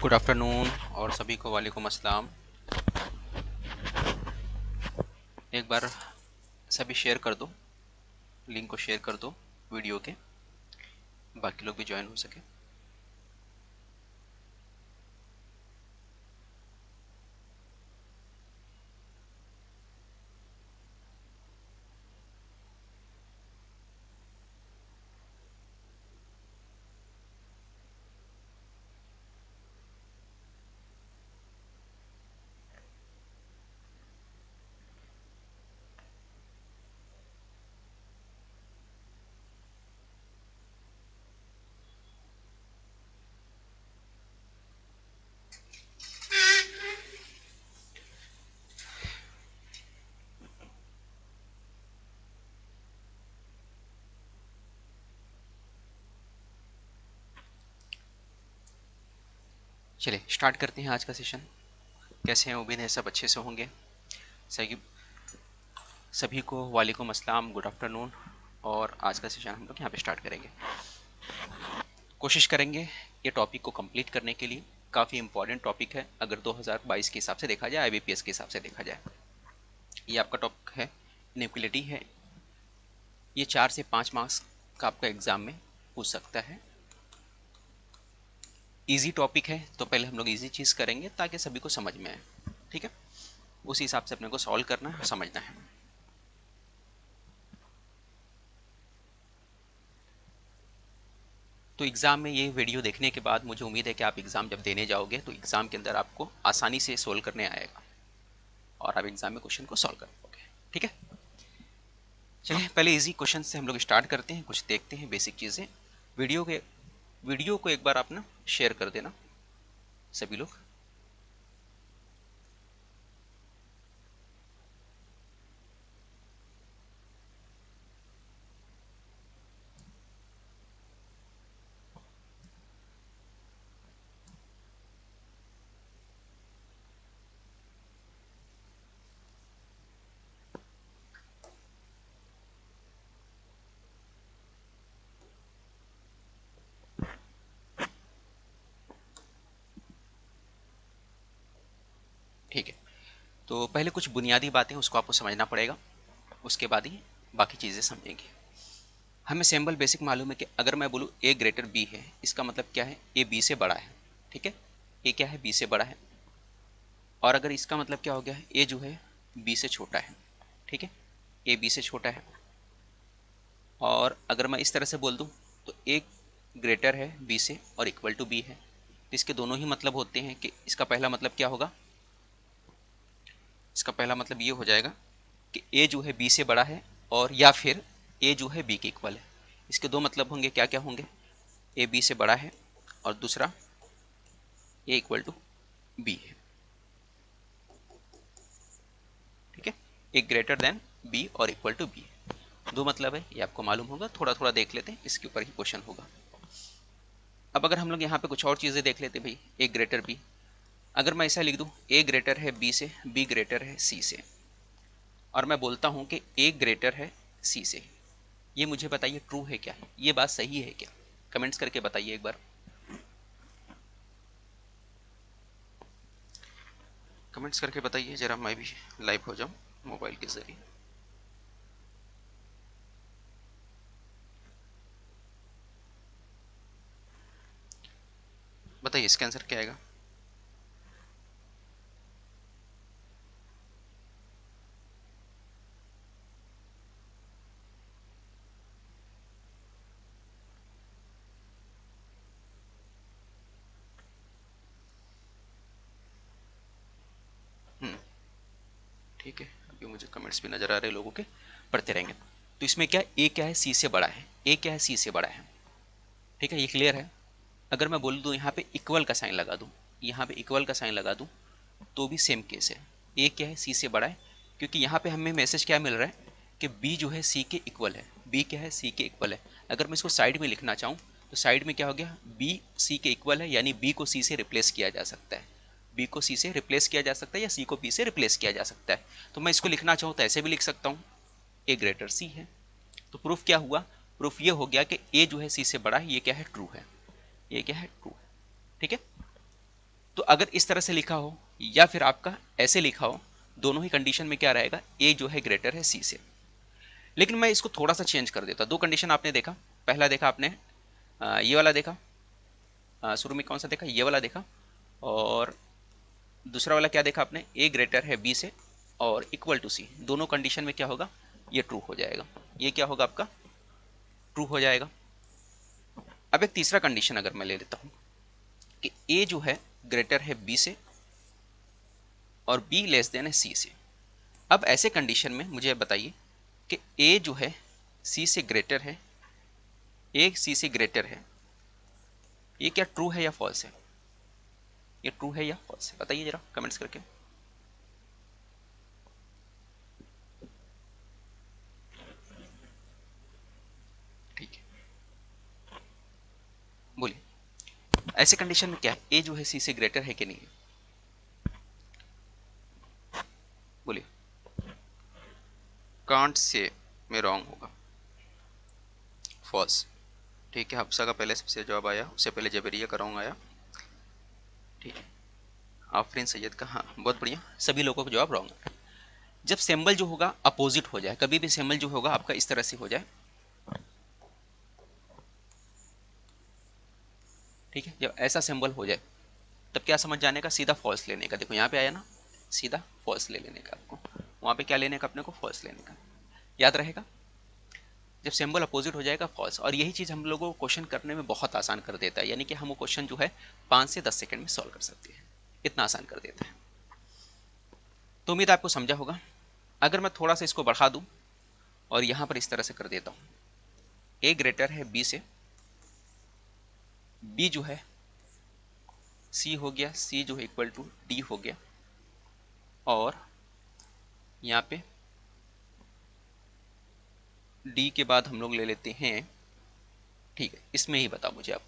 Good afternoon और सभी को वालेकुम अस्सलाम। एक बार सभी शेयर कर दो, लिंक को शेयर कर दो वीडियो के, बाकी लोग भी ज्वाइन हो सके। चलिए स्टार्ट करते हैं आज का सेशन। कैसे हैं? उम्मीद है सब अच्छे से होंगे। सही, सभी को वालेकुम अस्सलाम, गुड आफ्टरनून। और आज का सेशन हम लोग यहाँ पे स्टार्ट करेंगे। कोशिश करेंगे ये टॉपिक को कंप्लीट करने के लिए। काफ़ी इंपॉर्टेंट टॉपिक है अगर 2022 के हिसाब से देखा जाए, IBPS के हिसाब से देखा जाए। ये आपका टॉपिक है, इनइक्वलिटी है। ये 4 से 5 मार्क्स का आपका एग्जाम में पूछ सकता है। इजी टॉपिक है तो पहले हम लोग इजी चीज़ करेंगे ताकि सभी को समझ में आए। ठीक है, उसी हिसाब से अपने को सॉल्व करना है, समझना है। तो एग्ज़ाम में ये वीडियो देखने के बाद मुझे उम्मीद है कि आप एग्ज़ाम जब देने जाओगे तो एग्ज़ाम के अंदर आपको आसानी से सोल्व करने आएगा और आप एग्ज़ाम में क्वेश्चन को सॉल्व कर पाओगे। ठीक है, चलिए पहले इजी क्वेश्चन से हम लोग स्टार्ट करते हैं, कुछ देखते हैं बेसिक चीज़ें। वीडियो को एक बार आप ना शेयर कर देना सभी लोग। ठीक है, तो पहले कुछ बुनियादी बातें उसको आपको समझना पड़ेगा, उसके बाद ही बाकी चीज़ें समझेंगे। हमें सिंबल बेसिक मालूम है कि अगर मैं बोलूँ ए ग्रेटर बी है, इसका मतलब क्या है? ए बी से बड़ा है। ठीक है, ए क्या है? बी से बड़ा है। और अगर इसका मतलब क्या हो गया? ए जो है बी से छोटा है। ठीक है, ए बी से छोटा है। और अगर मैं इस तरह से बोल दूँ तो ए ग्रेटर है बी से और इक्वल टू बी है, तो इसके दोनों ही मतलब होते हैं कि इसका पहला मतलब क्या होगा? इसका पहला मतलब ये हो जाएगा कि ए जो है बी से बड़ा है, और या फिर ए जो है बी के इक्वल है। इसके दो मतलब होंगे, क्या क्या होंगे? ए बी से बड़ा है और दूसरा ए इक्वल टू बी है। ठीक है, ए ग्रेटर देन बी और इक्वल टू बी, दो मतलब है, ये आपको मालूम होगा। थोड़ा थोड़ा देख लेते हैं, इसके ऊपर ही क्वेश्चन होगा। अब अगर हम लोग यहाँ पे कुछ और चीज़ें देख लेते हैं भाई, ए ग्रेटर बी। अगर मैं ऐसा लिख दूँ ए ग्रेटर है बी से, बी ग्रेटर है सी से, और मैं बोलता हूँ कि ए ग्रेटर है सी से, ये मुझे बताइए ट्रू है क्या? ये बात सही है क्या? कमेंट्स करके बताइए एक बार। कमेंट्स करके बताइए जरा, मैं भी लाइव हो जाऊँ मोबाइल के ज़रिए। बताइए इसका आंसर क्या आएगा? ठीक है, अभी मुझे कमेंट्स भी नज़र आ रहे हैं लोगों के, पढ़ते रहेंगे। तो इसमें क्या, ए क्या है सी से बड़ा है, ए क्या है सी से बड़ा है। ठीक है, ये क्लियर है। अगर मैं बोल दूँ यहाँ पे इक्वल का साइन लगा दूँ, यहाँ पे इक्वल का साइन लगा दूँ, तो भी सेम केस है। ए क्या है सी से बड़ा है, क्योंकि यहाँ पे हमें मैसेज क्या मिल रहा है कि बी जो है सी के इक्वल है, बी क्या है सी के इक्वल है। अगर मैं इसको साइड में लिखना चाहूँ तो साइड में क्या हो गया, बी सी के इक्वल है, यानी बी को सी से रिप्लेस किया जा सकता है। बी को सी से रिप्लेस किया जा सकता है या सी को बी से रिप्लेस किया जा सकता है। तो मैं इसको लिखना चाहूँ तो ऐसे भी लिख सकता हूँ, ए ग्रेटर सी है। तो प्रूफ क्या हुआ? प्रूफ ये हो गया कि ए जो है सी से बड़ा है, ये क्या है? ट्रू है। ये क्या है? ट्रू है। ठीक है, तो अगर इस तरह से लिखा हो या फिर आपका ऐसे लिखा हो, दोनों ही कंडीशन में क्या रहेगा, ए जो है ग्रेटर है सी से। लेकिन मैं इसको थोड़ा सा चेंज कर देता। दो कंडीशन आपने देखा, पहला देखा आपने ये वाला देखा, शुरू में कौन सा देखा, ये वाला देखा, और दूसरा वाला क्या देखा आपने, ए ग्रेटर है बी से और इक्वल टू सी। दोनों कंडीशन में क्या होगा, ये ट्रू हो जाएगा, ये क्या होगा आपका ट्रू हो जाएगा। अब एक तीसरा कंडीशन अगर मैं ले लेता हूं कि ए जो है ग्रेटर है बी से और बी लेस देन है सी से। अब ऐसे कंडीशन में मुझे बताइए कि ए जो है सी से ग्रेटर है, ए सी से ग्रेटर है, ये क्या ट्रू है या फॉल्स है, ये ट्रू है या फॉल्स है, बताइए जरा कमेंट्स करके। ठीक है, बोलिए ऐसे कंडीशन में क्या है, ए जो है सी से ग्रेटर है कि नहीं है, बोलिए। कांट से में रॉन्ग होगा, फॉल्स। ठीक है, हफ्सा का पहले सबसे जवाब आया, उससे पहले जबरिया का रॉन्ग आया। ठीक है, आफरीन सैयद का हाँ बहुत बढ़िया, सभी लोगों का जवाब रॉन्ग है। जब सिंबल जो होगा अपोजिट हो जाए, कभी भी सिंबल जो होगा आपका इस तरह से हो जाए, ठीक है, जब ऐसा सिंबल हो जाए तब क्या समझ जाने का, सीधा फॉल्स लेने का। देखो यहाँ पे आया ना, सीधा फॉल्स ले लेने का आपको, वहाँ पे क्या लेने का अपने को, फॉल्स लेने का, याद रहेगा। जब सिंबल अपोजिट हो जाएगा फॉल्स, और यही चीज़ हम लोगों को क्वेश्चन करने में बहुत आसान कर देता है, यानी कि हम वो क्वेश्चन जो है 5 से 10 सेकंड में सॉल्व कर सकते हैं, इतना आसान कर देता है। तो उम्मीद आपको समझा होगा। अगर मैं थोड़ा सा इसको बढ़ा दूं और यहाँ पर इस तरह से कर देता हूँ, ए ग्रेटर है बी से, बी जो है सी हो गया, सी जो है इक्वल टू डी हो गया, और यहाँ पे डी के बाद हम लोग ले लेते हैं, ठीक है, इसमें ही बताओ मुझे आप,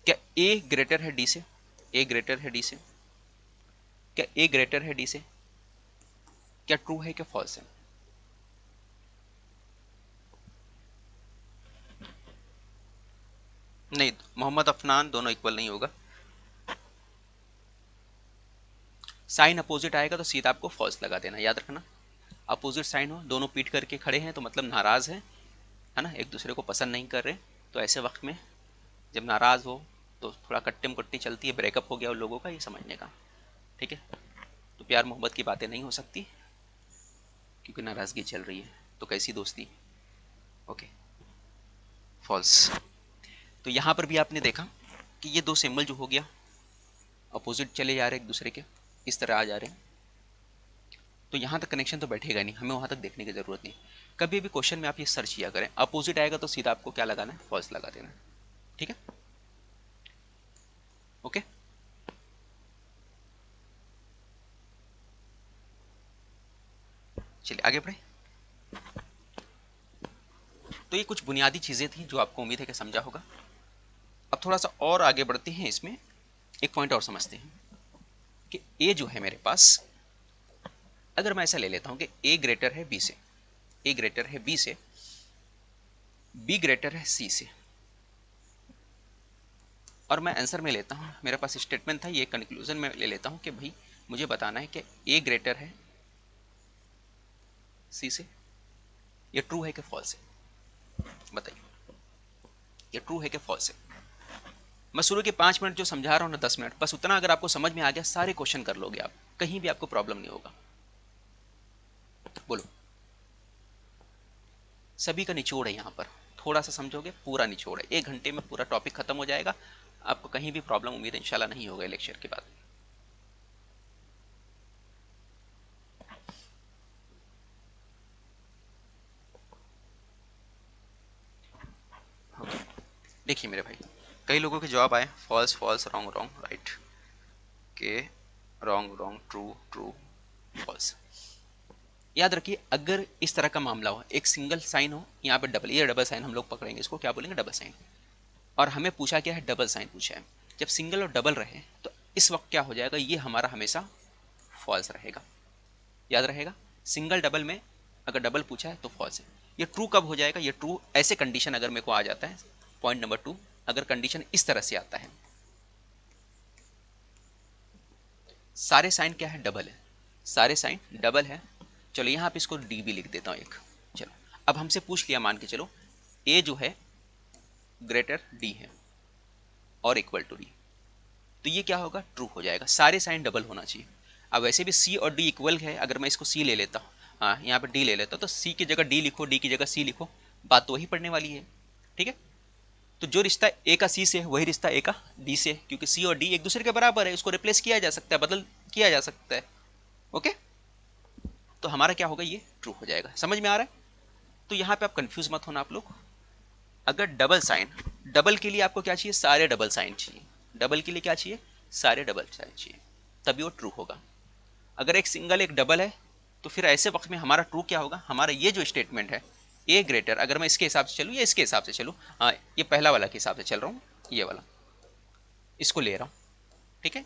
क्या ए ग्रेटर है डी से, ए ग्रेटर है डी से, क्या ए ग्रेटर है डी से, क्या ट्रू है क्या फॉल्स है, नहीं, मोहम्मद अफनान दोनों इक्वल नहीं होगा, साइन अपोजिट आएगा तो सीधा आपको फॉल्स लगा देना, याद रखना। अपोजिट साइन हो, दोनों पीट करके खड़े हैं तो मतलब नाराज है ना, एक दूसरे को पसंद नहीं कर रहे, तो ऐसे वक्त में जब नाराज हो तो थोड़ा कट्टे कट्टी चलती है, ब्रेकअप हो गया उन लोगों का, ये समझने का। ठीक है, तो प्यार मोहब्बत की बातें नहीं हो सकती क्योंकि नाराजगी चल रही है, तो कैसी दोस्ती। Okay, false. तो यहाँ पर भी आपने देखा कि ये दो सिंबल जो हो गया अपोजिट चले जा रहे एक दूसरे के, इस तरह आ जा रहे हैं, तो यहाँ तक कनेक्शन तो बैठेगा नहीं, हमें वहाँ तक देखने की ज़रूरत नहीं। कभी भी क्वेश्चन में आप ये सर्च किया करें, अपोजिट आएगा तो सीधा आपको क्या लगाना है, फॉल्स लगा देना है। ठीक है, ओके। चलिए आगे बढ़े। तो ये कुछ बुनियादी चीज़ें थी जो आपको उम्मीद है कि समझा होगा। अब थोड़ा सा और आगे बढ़ते हैं, इसमें एक पॉइंट और समझते हैं कि ए जो है मेरे पास, अगर मैं ऐसा ले लेता हूं कि ए ग्रेटर है बी से, ए ग्रेटर है बी से, बी ग्रेटर है सी से, और मैं आंसर में लेता हूं, मेरे पास स्टेटमेंट था, ये कंक्लूजन में ले लेता हूं कि भाई मुझे बताना है कि ए ग्रेटर है सी से, ये ट्रू है कि फॉल्स है, बताइए ये ट्रू है कि फॉल्स है। मैं शुरू के 5 मिनट जो समझा रहा हूं ना, 10 मिनट, बस उतना अगर आपको समझ में आ गया, सारे क्वेश्चन कर लोगे आप, कहीं भी आपको प्रॉब्लम नहीं होगा। बोलो, सभी का निचोड़ है यहाँ पर, थोड़ा सा समझोगे पूरा निचोड़ है, 1 घंटे में पूरा टॉपिक खत्म हो जाएगा, आपको कहीं भी प्रॉब्लम उम्मीद है इंशाल्लाह नहीं होगा लेक्चर के बाद। ओके, देखिए मेरे भाई, कई लोगों के जवाब आए false false, wrong wrong, right के, wrong wrong, true true, false. याद रखिए, अगर इस तरह का मामला हो, एक सिंगल साइन हो, यहाँ पे डबल, ये डबल साइन हम लोग पकड़ेंगे, इसको क्या बोलेंगे, डबल साइन, और हमें पूछा क्या है, डबल साइन पूछा है। जब सिंगल और डबल रहे तो इस वक्त क्या हो जाएगा, ये हमारा हमेशा फॉल्स रहेगा, याद रहेगा। सिंगल डबल में अगर डबल पूछा है तो फॉल्स है। ये ट्रू कब हो जाएगा, ये ट्रू ऐसे कंडीशन अगर मेरे को आ जाता है, पॉइंट नंबर 2, अगर कंडीशन इस तरह से आता है, सारे साइन क्या है, डबल है, सारे साइन डबल है। चलो यहाँ पे इसको डी भी लिख देता हूँ एक। चलो अब हमसे पूछ लिया, मान के चलो ए जो है ग्रेटर डी है और इक्वल टू डी, तो ये क्या होगा, ट्रू हो जाएगा, सारे साइन डबल होना चाहिए। अब वैसे भी सी और डी इक्वल है, अगर मैं इसको सी ले लेता हूँ, हाँ यहाँ पे डी ले लेता हूँ, तो सी की जगह डी लिखो, डी की जगह सी लिखो, बात तो वही पड़ने वाली है। ठीक है, तो जो रिश्ता ए का सी से है वही रिश्ता ए का डी से है, क्योंकि सी और डी एक दूसरे के बराबर है, उसको रिप्लेस किया जा सकता है, बदल किया जा सकता है। ओके, तो हमारा क्या होगा, ये ट्रू हो जाएगा। समझ में आ रहा है? तो यहाँ पे आप कंफ्यूज मत होना आप लोग। अगर डबल साइन, डबल के लिए आपको क्या चाहिए, सारे डबल साइन चाहिए। डबल के लिए क्या चाहिए, सारे डबल साइन चाहिए, तभी वो ट्रू होगा। अगर एक सिंगल एक डबल है, तो फिर ऐसे वक्त में हमारा ट्रू क्या होगा, हमारा ये जो स्टेटमेंट है ए ग्रेटर, अगर मैं इसके हिसाब से चलूँ या इसके हिसाब से चलूँ, हाँ ये पहला वाला के हिसाब से चल रहा हूँ, ये वाला इसको ले रहा हूँ। ठीक है,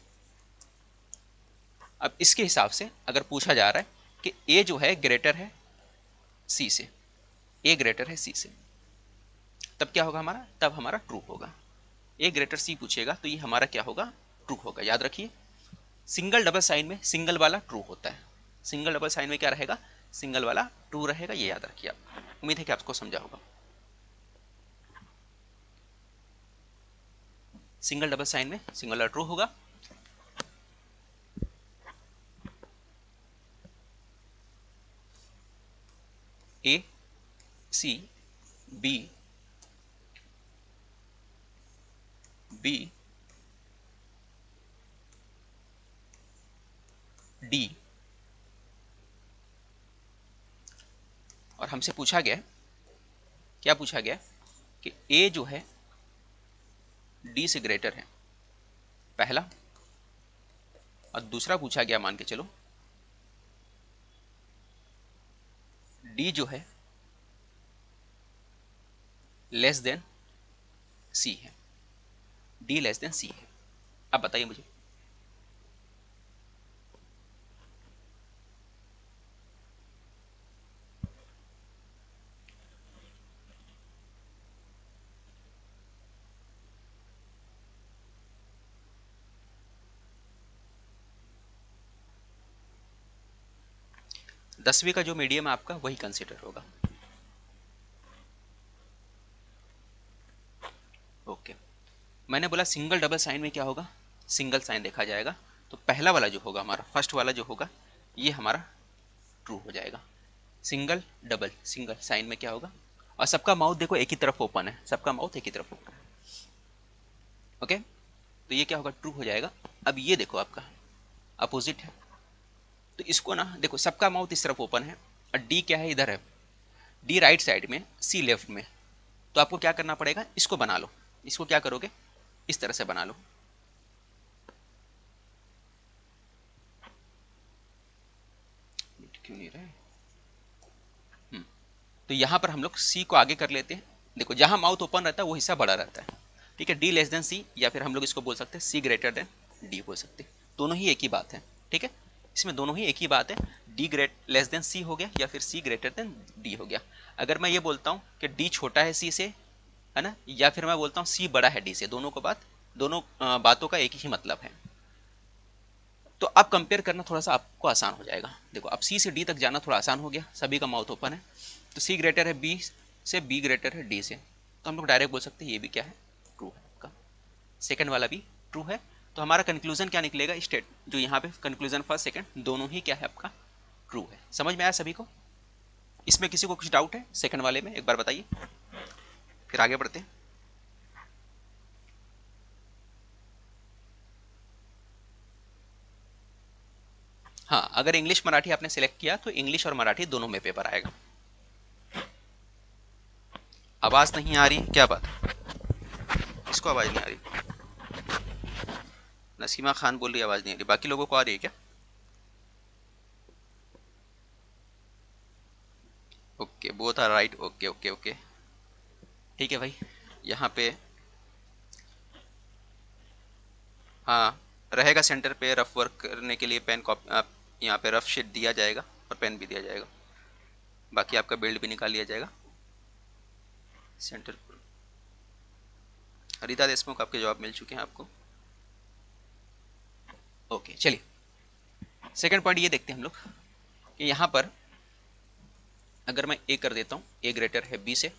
अब इसके हिसाब से अगर पूछा जा रहा है कि ए जो है ग्रेटर है सी से, ए ग्रेटर है सी से, तब क्या होगा हमारा, तब हमारा ट्रू होगा। ए ग्रेटर सी पूछेगा तो ये हमारा क्या होगा, ट्रू होगा। याद रखिए, सिंगल डबल साइन में सिंगल वाला ट्रू होता है, सिंगल डबल साइन में क्या रहेगा, सिंगल वाला ट्रू रहेगा, ये याद रखिए आप। उम्मीद है कि आपको समझा होगा। सिंगल डबल साइन में सिंगल वाला ट्रू होगा। ए सी बी बी डी, और हमसे पूछा गया, क्या पूछा गया कि ए जो है डी से ग्रेटर है, पहला, और दूसरा पूछा गया मान के चलो डी जो है लेस देन सी है, डी लेस देन सी है। अब बताइए मुझे, 10वीं का जो मीडियम है आपका वही कंसिडर होगा। ओके, मैंने बोला सिंगल डबल साइन में क्या होगा, सिंगल साइन देखा जाएगा, तो पहला वाला जो होगा हमारा, फर्स्ट वाला जो होगा, ये हमारा ट्रू हो जाएगा। सिंगल डबल सिंगल साइन में क्या होगा, और सबका माउथ देखो एक ही तरफ ओपन है, सबका माउथ एक ही तरफ ओपन है। ओके, तो ये क्या होगा, ट्रू हो जाएगा। अब ये देखो आपका अपोजिट है, तो इसको ना देखो, सबका माउथ इस तरफ ओपन है और डी क्या है, इधर है, डी राइट साइड में, सी लेफ्ट में, तो आपको क्या करना पड़ेगा, इसको बना लो, इसको क्या करोगे, इस तरह से बना लो। क्यों नहीं रहा है? तो यहां पर हम लोग सी को आगे कर लेते हैं। देखो जहां माउथ ओपन रहता है वो हिस्सा बड़ा रहता है। ठीक है, डी लेस देन सी, या फिर हम लोग इसको बोल सकते हैं सी ग्रेटर देन डी बोल सकते हैं, दोनों ही एक ही बात है। ठीक है, इसमें दोनों ही एक ही बात है, डी ग्रेट लेस देन सी हो गया या फिर सी ग्रेटर देन डी हो गया। अगर मैं ये बोलता हूँ कि डी छोटा है सी से, है ना, या फिर मैं बोलता हूँ सी बड़ा है डी से, दोनों बातों का एक ही मतलब है। तो अब कंपेयर करना थोड़ा सा आपको आसान हो जाएगा। देखो अब सी से डी तक जाना थोड़ा आसान हो गया, सभी का माउथ ओपन है, तो सी ग्रेटर है बी से, बी ग्रेटर है डी से, तो हम लोग डायरेक्ट बोल सकते हैं ये भी क्या है, ट्रू है आपका, सेकंड वाला भी ट्रू है। तो हमारा कंक्लूजन क्या निकलेगा, स्टेट जो यहाँ पे कंक्लूजन फर्स्ट सेकंड दोनों ही क्या है आपका, ट्रू है। समझ में आया सभी को? इसमें किसी को कुछ डाउट है सेकंड वाले में, एक बार बताइए, फिर आगे बढ़ते हैं। हाँ, अगर इंग्लिश मराठी आपने सिलेक्ट किया तो इंग्लिश और मराठी दोनों में पेपर आएगा। आवाज नहीं आ रही, क्या बात है, इसको आवाज नहीं आ रही? नसीमा खान बोल रही आवाज नहीं आ रही, बाकी लोगों को आ रही है क्या? Okay, both are right, okay okay okay, ठीक है भाई। यहाँ पे हाँ रहेगा, सेंटर पे रफ वर्क करने के लिए पेन कॉपी, आप यहाँ पे रफ शीट दिया जाएगा और पेन भी दिया जाएगा, बाकी आपका बिल्ड भी निकाल लिया जाएगा सेंटर पर। रीता देशमुख आपके जवाब मिल चुके हैं आपको। ओके चलिए, सेकंड पॉइंट ये देखते हैं हम लोग कि यहाँ पर अगर मैं ए कर देता हूँ, ए ग्रेटर है बी से,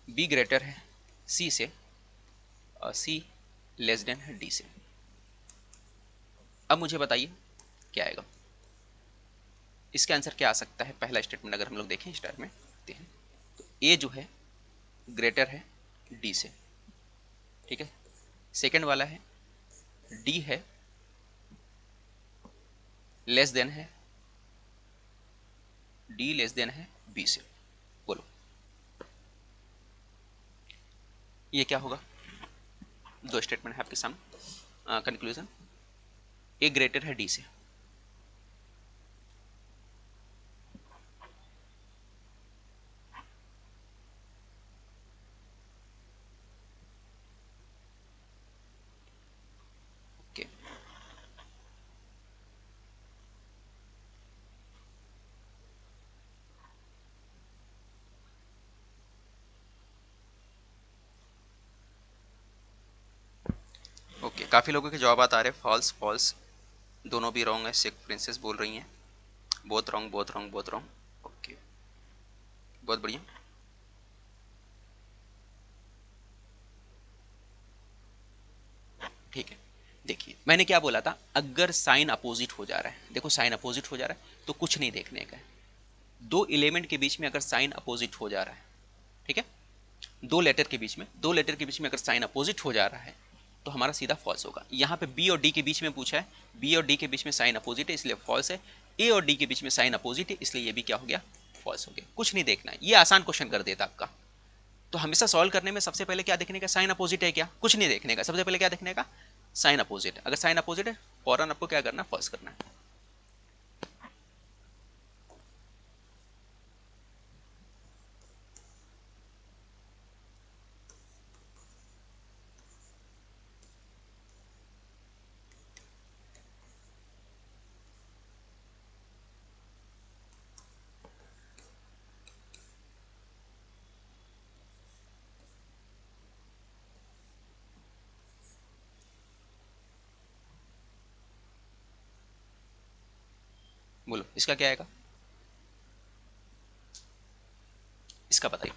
बी ग्रेटर है सी से, और सी लेस देन है डी से। अब मुझे बताइए क्या आएगा, इसका आंसर क्या आ सकता है। पहला स्टेटमेंट अगर हम लोग देखें स्टार्ट में देखते हैं तो ए जो है ग्रेटर है डी से, ठीक है। सेकंड वाला है डी है लेस देन है, डी लेस देन है बी से। बोलो ये क्या होगा। दो स्टेटमेंट है आपके सामने। कंक्लूजन, ए ग्रेटर है डी से, ओके। ओके, काफी लोगों के जवाब आ रहे हैं फॉल्स फॉल्स, दोनों भी रॉन्ग है। सिख प्रिंसेस बोल रही हैं बहुत रॉन्ग बहुत रॉन्ग बहुत रॉन्ग। ओके, बहुत बढ़िया। ठीक है, देखिए मैंने क्या बोला था, अगर साइन अपोजिट हो जा रहा है, देखो साइन अपोजिट हो जा रहा है तो कुछ नहीं देखने का है। दो एलिमेंट के बीच में अगर साइन अपोजिट हो जा रहा है, ठीक है, दो लेटर के बीच में अगर साइन अपोजिट हो जा रहा है तो हमारा सीधा फॉल्स होगा। यहाँ पे बी और डी के बीच में पूछा है, बी और डी के बीच में साइन अपोजिट है इसलिए फॉल्स है। ए और डी के बीच में साइन अपोजिट है इसलिए ये भी क्या हो गया, फॉल्स हो गया। कुछ नहीं देखना है, ये आसान क्वेश्चन कर देता आपका। तो हमेशा सॉल्व करने में सबसे पहले क्या देखने का, साइन अपोजिट है क्या, कुछ नहीं देखने का, सबसे पहले क्या देखने का, साइन अपोजिट। अगर साइन अपोजिट है फौरन आपको क्या करना, फॉल्स करना है। बोलो इसका क्या आएगा, इसका बताइए।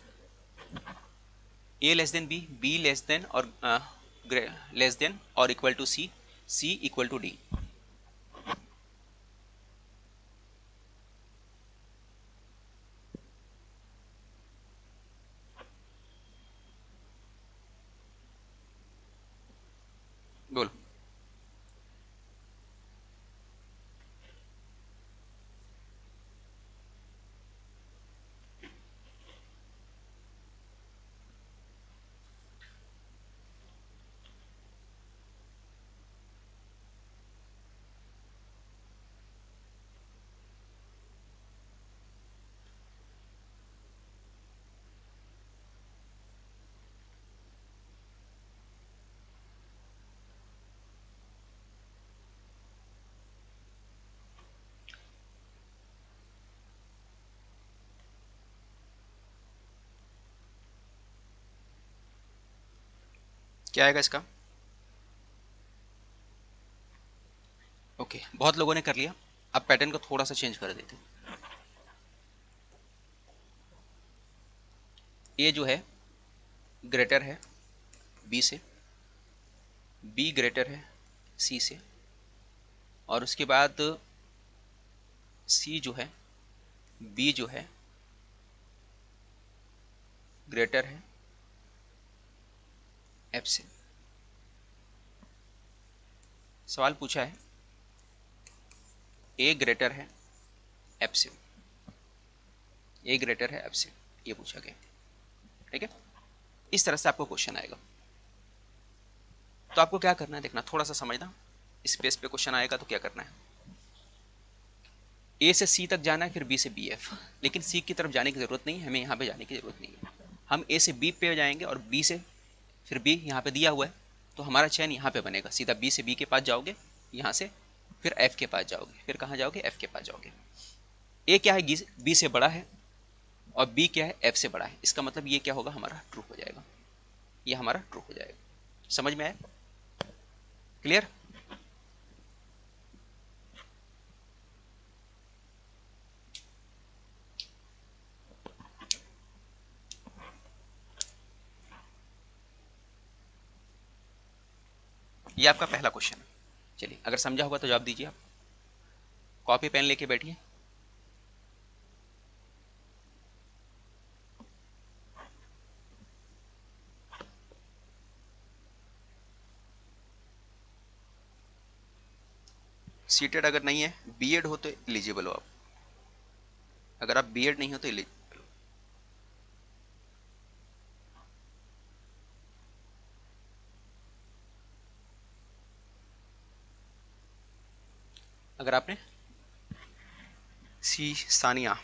A less than B, B less than और लेस देन और equal to C, C equal to D. बोलो क्या आएगा इसका। ओके, बहुत लोगों ने कर लिया। अब पैटर्न को थोड़ा सा चेंज कर देते हैं। ए जो है ग्रेटर है बी से, बी ग्रेटर है सी से, और उसके बाद सी जो है, बी जो है ग्रेटर है एफ से। सवाल पूछा है ए ग्रेटर है एफ से, ए ग्रेटर है एफ से, ये पूछा गया। ठीक है, इस तरह से आपको क्वेश्चन आएगा। तो आपको क्या करना है, देखना थोड़ा सा समझना। स्पेस पे क्वेश्चन आएगा तो क्या करना है, ए से सी तक जाना है, फिर बी से बी एफ। लेकिन सी की तरफ जाने की जरूरत नहीं है, हमें यहाँ पे जाने की जरूरत नहीं है। हम ए से बी पे जाएंगे और बी से फिर बी यहाँ पे दिया हुआ है तो हमारा चयन यहाँ पे बनेगा। सीधा बी से बी के पास जाओगे, यहाँ से फिर एफ के पास जाओगे, फिर कहाँ जाओगे, एफ के पास जाओगे। ए क्या है, बी से बड़ा है और बी क्या है, एफ से बड़ा है। इसका मतलब ये क्या होगा, हमारा ट्रू हो जाएगा, ये हमारा ट्रू हो जाएगा। समझ में आया, क्लियर। ये आपका पहला क्वेश्चन है। चलिए, अगर समझा होगा तो जवाब दीजिए आप। कॉपी पेन लेके बैठिए। सीटेड अगर नहीं है, बीएड हो तो एलिजिबल हो आप। अगर आप बीएड नहीं हो तो एलिजिबल हो। अगर आपने सी सानिया,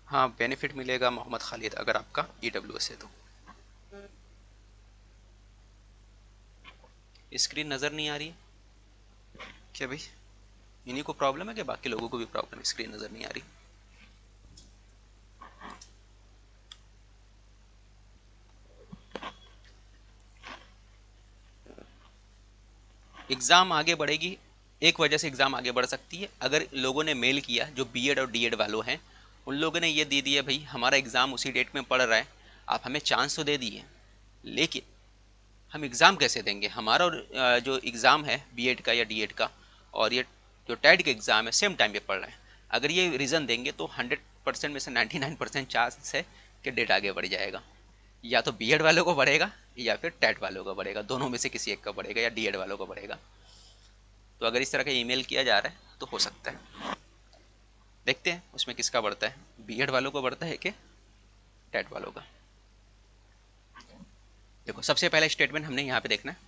हाँ बेनिफिट मिलेगा मोहम्मद खालिद अगर आपका ईडब्ल्यूएस है तो। स्क्रीन नज़र नहीं आ रही है क्या भाई? इन्हीं को प्रॉब्लम है कि बाकी लोगों को भी प्रॉब्लम है, स्क्रीन नज़र नहीं आ रही? एग्ज़ाम आगे बढ़ेगी, एक वजह से एग्ज़ाम आगे बढ़ सकती है, अगर लोगों ने मेल किया जो बीएड और डीएड वालों हैं, उन लोगों ने ये दे दिया भाई हमारा एग्ज़ाम उसी डेट में पड़ रहा है, आप हमें चांस तो दे दिए, लेकिन हम एग्ज़ाम कैसे देंगे? हमारा और जो एग्ज़ाम है बीएड का या डीएड का और ये जो टेट का एग्ज़ाम है सेम टाइम पे पड़ रहा है। अगर ये रीज़न देंगे तो 100% में से 99% चांस है कि डेट आगे बढ़ जाएगा। या तो बीएड वालों को बढ़ेगा या फिर टेट वालों को बढ़ेगा, दोनों में से किसी एक का बढ़ेगा, या डीएड वालों को बढ़ेगा। तो अगर इस तरह का ईमेल किया जा रहा है तो हो सकता है, देखते हैं उसमें किसका बढ़ता है, बीएड वालों को बढ़ता है कि टेट वालों का। देखो सबसे पहला स्टेटमेंट हमने यहाँ पे देखना है,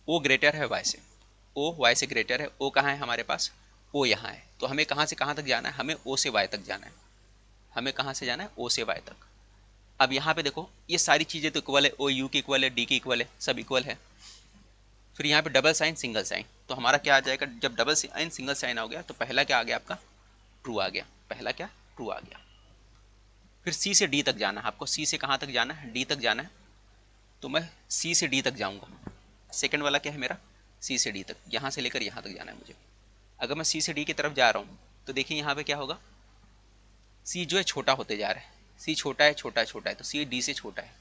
ओ ग्रेटर है वाई से, ओ वाई से ग्रेटर है। ओ कहाँ है हमारे पास? ओ यहाँ है। तो हमें कहाँ से कहाँ तक जाना है? हमें ओ से वाई तक जाना है। हमें कहाँ से जाना है? ओ से वाई तक। अब यहाँ पे देखो ये सारी चीज़ें तो इक्वल है, ओ यू की इक्वल है, डी की इक्वल है, सब इक्वल है। फिर यहाँ पे डबल साइन सिंगल साइन, तो हमारा क्या आ जाएगा? जब डबल साइन सिंगल साइन आ गया तो पहला क्या आ गया आपका? ट्रू आ गया। पहला क्या? ट्रू आ गया। फिर सी से डी तक जाना है आपको। सी से कहाँ तक जाना है? डी तक जाना है। तो मैं सी से डी तक जाऊँगा। सेकेंड वाला क्या है मेरा? सी से डी तक, यहाँ से लेकर यहाँ तक जाना है मुझे। अगर मैं सी से डी की तरफ जा रहा हूँ तो देखिए यहाँ पे क्या होगा? सी जो है छोटा होते जा रहा है, सी छोटा है छोटा है छोटा है, तो सी डी से छोटा है।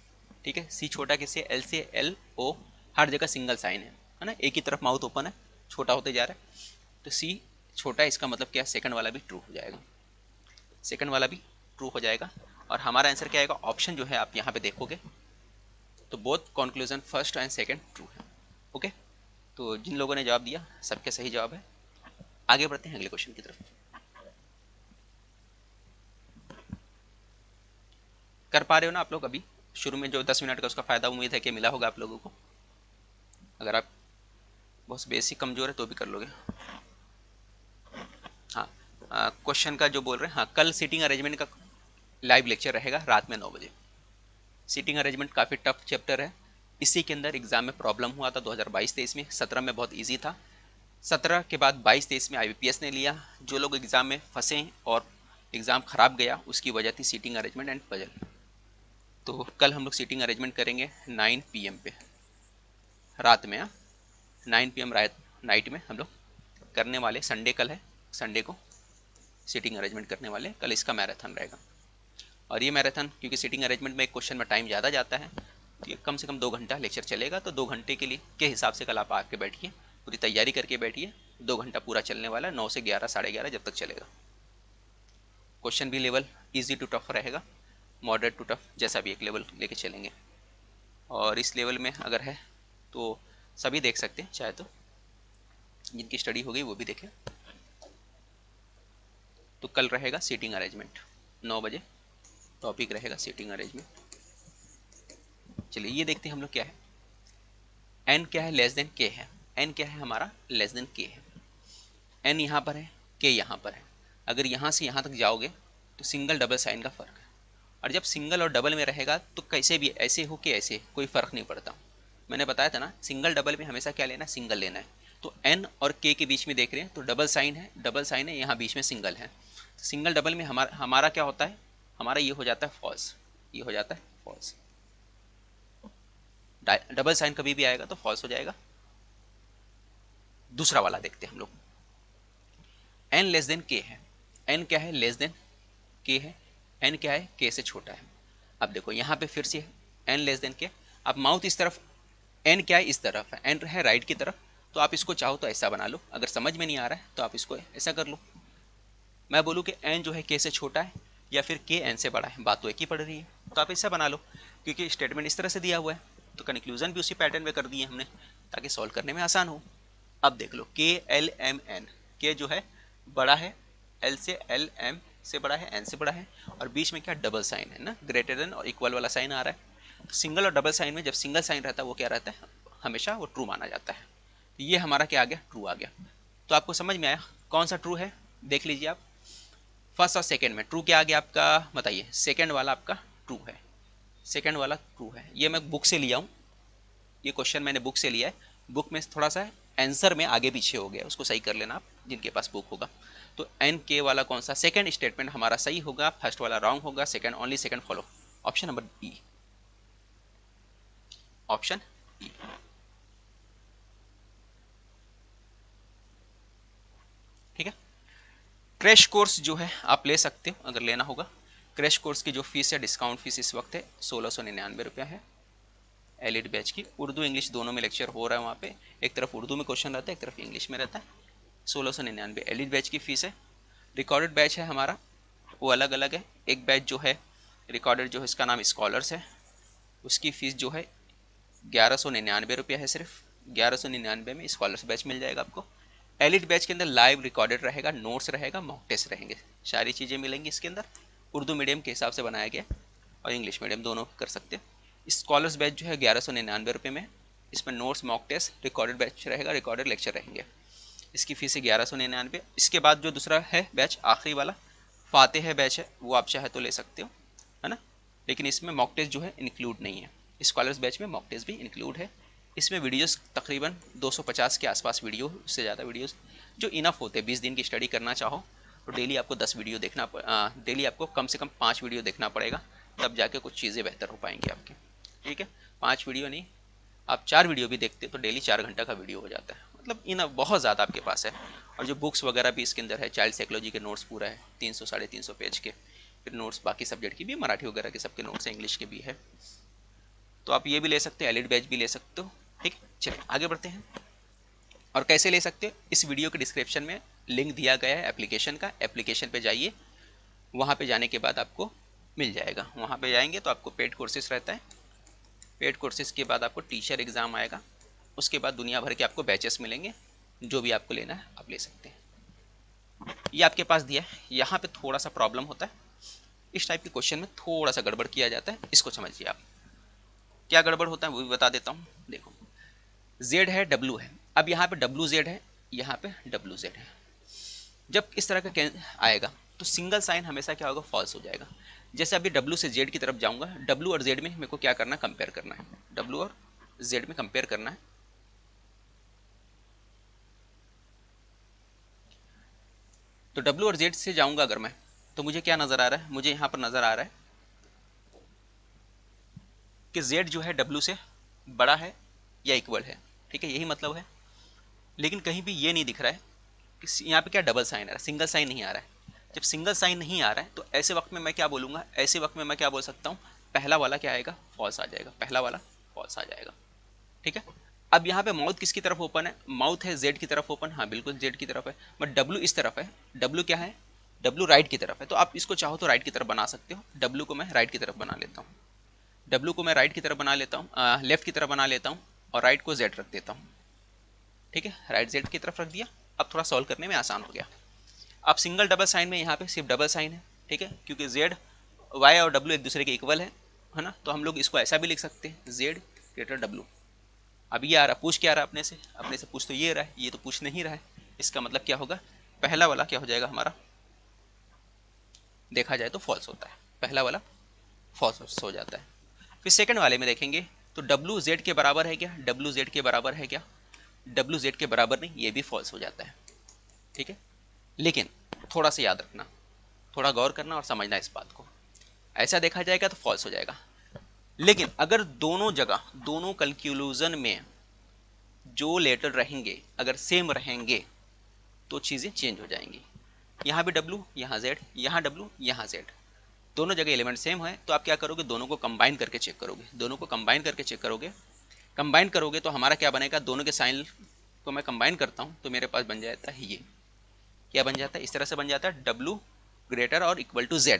ठीक है, सी छोटा किससे? एल से। एल ओ हर जगह सिंगल साइन है ना, एक ही तरफ माउथ ओपन है, छोटा होते जा रहा है। तो सी छोटा है, इसका मतलब क्या? सेकंड वाला भी ट्रू हो जाएगा। सेकंड वाला भी ट्रू हो जाएगा। और हमारा आंसर क्या आएगा? ऑप्शन जो है आप यहाँ पे देखोगे तो both conclusion first and second true है। ओके, तो जिन लोगों ने जवाब दिया सबके सही जवाब है। आगे बढ़ते हैं अगले क्वेश्चन की तरफ। कर पा रहे हो ना आप लोग? अभी शुरू में जो 10 मिनट का उसका फ़ायदा उम्मीद है कि मिला होगा आप लोगों को। अगर आप बहुत बेसिक कमज़ोर है तो भी कर लोगे। हाँ, क्वेश्चन का जो बोल रहे हैं, हाँ कल सीटिंग अरेंजमेंट का लाइव लेक्चर रहेगा रात में 9 बजे। सीटिंग अरेंजमेंट काफ़ी टफ चैप्टर है, इसी के अंदर एग्जाम में प्रॉब्लम हुआ था 2022-23 में। 17 में बहुत ईजी था, 17 के बाद 22-23 में IBPS ने लिया। जो लोग एग्ज़ाम में फंसे और एग्ज़ाम ख़राब गया उसकी वजह थी सीटिंग अरेंजमेंट एंड पजल। तो कल हम लोग सीटिंग अरेंजमेंट करेंगे 9 PM पे, रात में। 9 PM रात नाइट में हम लोग करने वाले। संडे कल है, संडे को सीटिंग अरेंजमेंट करने वाले, कल इसका मैराथन रहेगा। और ये मैराथन क्योंकि सीटिंग अरेंजमेंट में एक क्वेश्चन में टाइम ज़्यादा जाता है, तो ये कम से कम 2 घंटा लेक्चर चलेगा। तो 2 घंटे के लिए के हिसाब से कल आप आके बैठिए, पूरी तैयारी करके बैठिए। 2 घंटा पूरा चलने वाला है, 9 से 11 साढ़े 11 जब तक चलेगा। क्वेश्चन भी लेवल ईजी टू टफ रहेगा, मॉडरेट टू टफ, जैसा भी एक लेवल लेके चलेंगे। और इस लेवल में अगर है तो सभी देख सकते हैं, चाहे तो जिनकी स्टडी हो गई वो भी देखें। तो कल रहेगा सीटिंग अरेंजमेंट 9 बजे, टॉपिक रहेगा सीटिंग अरेंजमेंट। चलिए ये देखते हैं हम लोग क्या है। एन क्या है? लेस देन के है। एन क्या है हमारा? लेस देन के है। एन यहाँ पर है, के यहाँ पर है। अगर यहाँ से यहाँ तक जाओगे तो सिंगल डबल साइन का फ़र्क है, और जब सिंगल और डबल में रहेगा तो कैसे भी ऐसे हो कि ऐसे कोई फ़र्क नहीं पड़ता। मैंने बताया था ना, सिंगल डबल में हमेशा क्या लेना है? सिंगल लेना है। तो एन और के के बीच में देख रहे हैं तो डबल साइन है, डबल साइन है, यहाँ बीच में सिंगल है। तो सिंगल डबल में हमारा क्या होता है? हमारा ये हो जाता है फॉल्स, ये हो जाता है फॉल्स। डबल साइन कभी भी आएगा तो फॉल्स हो जाएगा। दूसरा वाला देखते हैं हम लोग। एन लेस देन के है, एन क्या है, लेस देन के है, एन क्या है, के से छोटा है। अब देखो यहाँ पे फिर से एन लेस देन के, अब माउथ इस तरफ, एन क्या है, इस तरफ है, एन है राइट की तरफ, तो आप इसको चाहो तो ऐसा बना लो, अगर समझ में नहीं आ रहा है तो आप इसको ऐसा कर लो। मैं बोलूँ कि एन जो है के से छोटा है या फिर के एन से बड़ा है, बात तो एक ही पड़ रही है, तो आप ऐसा बना लो, क्योंकि स्टेटमेंट इस तरह से दिया हुआ है, तो कंक्लूजन भी उसी पैटर्न में कर दिए हमने ताकि सॉल्व करने में आसान हो। अब देख लो के एल एम एन, के जो है बड़ा है एल से, एल एम से बड़ा है, एन से बड़ा है, और बीच में क्या डबल साइन है ना, ग्रेटर देन और इक्वल वाला साइन आ रहा है। तो सिंगल और डबल साइन में जब सिंगल साइन रहता है वो क्या रहता है, हमेशा वो ट्रू माना जाता है। तो ये हमारा क्या आ गया, ट्रू आ गया। तो आपको समझ में आया कौन सा ट्रू है, देख लीजिए आप, फर्स्ट और सेकेंड में ट्रू क्या आ गया आपका, बताइए। सेकेंड वाला आपका ट्रू है, सेकेंड वाला ट्रू है। ये मैं बुक से लिया हूँ, ये क्वेश्चन मैंने बुक से लिया है, बुक में थोड़ा सा आंसर में आगे पीछे हो गया, उसको सही कर लेना आप जिनके पास बुक होगा। तो एन के वाला कौन सा, सेकंड स्टेटमेंट हमारा सही होगा, फर्स्ट वाला रॉन्ग होगा, second only second follow, option number ई, ऑप्शन ई। ठीक है। क्रैश कोर्स जो है आप ले सकते हो अगर लेना होगा। क्रैश कोर्स की जो फीस है, डिस्काउंट फीस इस वक्त है 1699 रुपया है। एलिट बैच की उर्दू इंग्लिश दोनों में लेक्चर हो रहा है वहाँ पे, एक तरफ उर्दू में क्वेश्चन रहता है, एक तरफ इंग्लिश में रहता है। 1699 एलिट बैच की फीस है। रिकॉर्डेड बैच है हमारा, वो अलग अलग है। एक बैच जो है रिकॉर्डेड जो है, इसका नाम स्कॉलर्स है, उसकी फ़ीस जो है 1199 रुपया है सिर्फ। 1199 में स्कॉलर्स बैच मिल जाएगा आपको। एलिट बैच के अंदर लाइव रिकॉर्डेड रहेगा, नोट्स रहेगा, मॉक टेस्ट रहेंगे, सारी चीज़ें मिलेंगी इसके अंदर। उर्दू मीडियम के हिसाब से बनाया गया और इंग्लिश मीडियम दोनों कर सकते हैं। स्कॉलर्स बैच जो है 1199 रुपये में, इसमें notes, mock test, recorded batch रहेगा, रिकॉर्डेड लेक्चर रहेंगे। इसकी फ़ीस है 1199। इसके बाद जो दूसरा है बैच, आखिरी वाला फातेह बैच है, वो आप चाहे तो ले सकते हो, है ना, लेकिन इसमें मॉक टेस्ट जो है इंक्लूड नहीं है। स्कॉलर्स बैच में मॉक टेस्ट भी इंक्लूड है। इसमें वीडियोस तकरीबन 250 के आसपास वीडियो, उससे ज़्यादा वीडियोस जो इनफ होते हैं। 20 दिन की स्टडी करना चाहो तो डेली आपको 10 वीडियो देखना, डेली आपको कम से कम 5 वीडियो देखना पड़ेगा, तब जाके कुछ चीज़ें बेहतर हो पाएंगी आपकी। ठीक है, 5 वीडियो नहीं, आप 4 वीडियो भी देखते तो डेली 4 घंटा का वीडियो हो जाता है, मतलब इनफ बहुत ज़्यादा आपके पास है। और जो बुक्स वगैरह भी इसके अंदर है, चाइल्ड साइकोलॉजी के नोट्स पूरा है 300 साढ़े 300 पेज के, फिर नोट्स बाकी सब्जेक्ट की भी, मराठी वगैरह के सबके नोट्स हैं, इंग्लिश के भी है। तो आप ये भी ले सकते हो, एलिट बैच भी ले सकते हो। ठीक, चलिए आगे बढ़ते हैं। और कैसे ले सकते हो, इस वीडियो के डिस्क्रिप्शन में लिंक दिया गया है एप्लीकेशन का, एप्लीकेशन पे जाइए, वहाँ पे जाने के बाद आपको मिल जाएगा। वहाँ पे जाएंगे तो आपको पेड कोर्सेज रहता है, पेड कोर्सेज के बाद आपको टीचर एग्ज़ाम आएगा, उसके बाद दुनिया भर के आपको बैचेस मिलेंगे, जो भी आपको लेना है आप ले सकते हैं। ये आपके पास दिया है, यहाँ पे थोड़ा सा प्रॉब्लम होता है, इस टाइप के क्वेश्चन में थोड़ा सा गड़बड़ किया जाता है, इसको समझिए आप। क्या गड़बड़ होता है वो भी बता देता हूँ। देखो z है, w है, अब यहाँ पे WZ है, यहाँ पे WZ है। जब इस तरह का आएगा तो सिंगल साइन हमेशा क्या होगा, फॉल्स हो जाएगा। जैसे अभी W से Z की तरफ जाऊंगा, W और Z में मेरे को क्या करना, कंपेयर करना है, W और Z में कंपेयर करना है। तो W और Z से जाऊंगा अगर मैं, तो मुझे क्या नज़र आ रहा है, मुझे यहाँ पर नज़र आ रहा है कि Z जो है W से बड़ा है या इक्वल है। ठीक है, यही मतलब है, लेकिन कहीं भी ये नहीं दिख रहा है कि यहाँ पे क्या डबल साइन आ रहा है, सिंगल साइन नहीं आ रहा है। जब सिंगल साइन नहीं आ रहा है तो ऐसे वक्त में मैं क्या बोलूँगा, ऐसे वक्त में मैं क्या बोल सकता हूँ, पहला वाला क्या आएगा, फॉल्स आ जाएगा, पहला वाला फॉल्स आ जाएगा। ठीक है, अब यहाँ पे माउथ किसकी तरफ ओपन है, माउथ है Z की तरफ ओपन, हाँ बिल्कुल Z की तरफ है, बट W इस तरफ है, W क्या है, W राइट की तरफ है। तो आप इसको चाहो तो राइट की तरफ बना सकते हो, W को मैं राइट की तरफ बना लेता हूँ, W को मैं राइट की तरफ बना लेता हूँ, लेफ्ट की तरफ बना लेता हूँ, और राइट को Z रख देता हूँ। ठीक है, राइट Z की तरफ रख दिया, अब थोड़ा सॉल्व करने में आसान हो गया। अब सिंगल डबल साइन में यहाँ पे सिर्फ डबल साइन है, ठीक है, क्योंकि Z, Y और W एक दूसरे के इक्वल है ना, तो हम लोग इसको ऐसा भी लिख सकते हैं, Z ग्रेटर W। अब ये आ रहा, पूछ क्या आ रहा अपने से पूछ तो ये रहा है, ये तो पूछ नहीं रहा है, इसका मतलब क्या होगा, पहला वाला क्या हो जाएगा हमारा, देखा जाए तो फॉल्स होता है, पहला वाला फॉल्स हो जाता है। फिर सेकंड वाले में देखेंगे तो W Z के बराबर है क्या, W Z के बराबर है क्या, W Z के बराबर नहीं, ये भी फॉल्स हो जाता है। ठीक है, लेकिन थोड़ा सा याद रखना, थोड़ा गौर करना और समझना इस बात को, ऐसा देखा जाएगा तो फॉल्स हो जाएगा, लेकिन अगर दोनों जगह, दोनों कंक्लूजन में जो लेटर रहेंगे अगर सेम रहेंगे तो चीज़ें चेंज हो जाएंगी। यहाँ भी W, यहाँ Z, यहाँ W, यहाँ Z, दोनों जगह एलिमेंट सेम है, तो आप क्या करोगे, दोनों को कंबाइन करके चेक करोगे, दोनों को कंबाइन करके चेक करोगे। कंबाइन करोगे तो हमारा क्या बनेगा, दोनों के साइन को मैं कंबाइन करता हूँ तो मेरे पास बन जाता है ये, क्या बन जाता है, इस तरह से बन जाता है W ग्रेटर और इक्वल टू Z।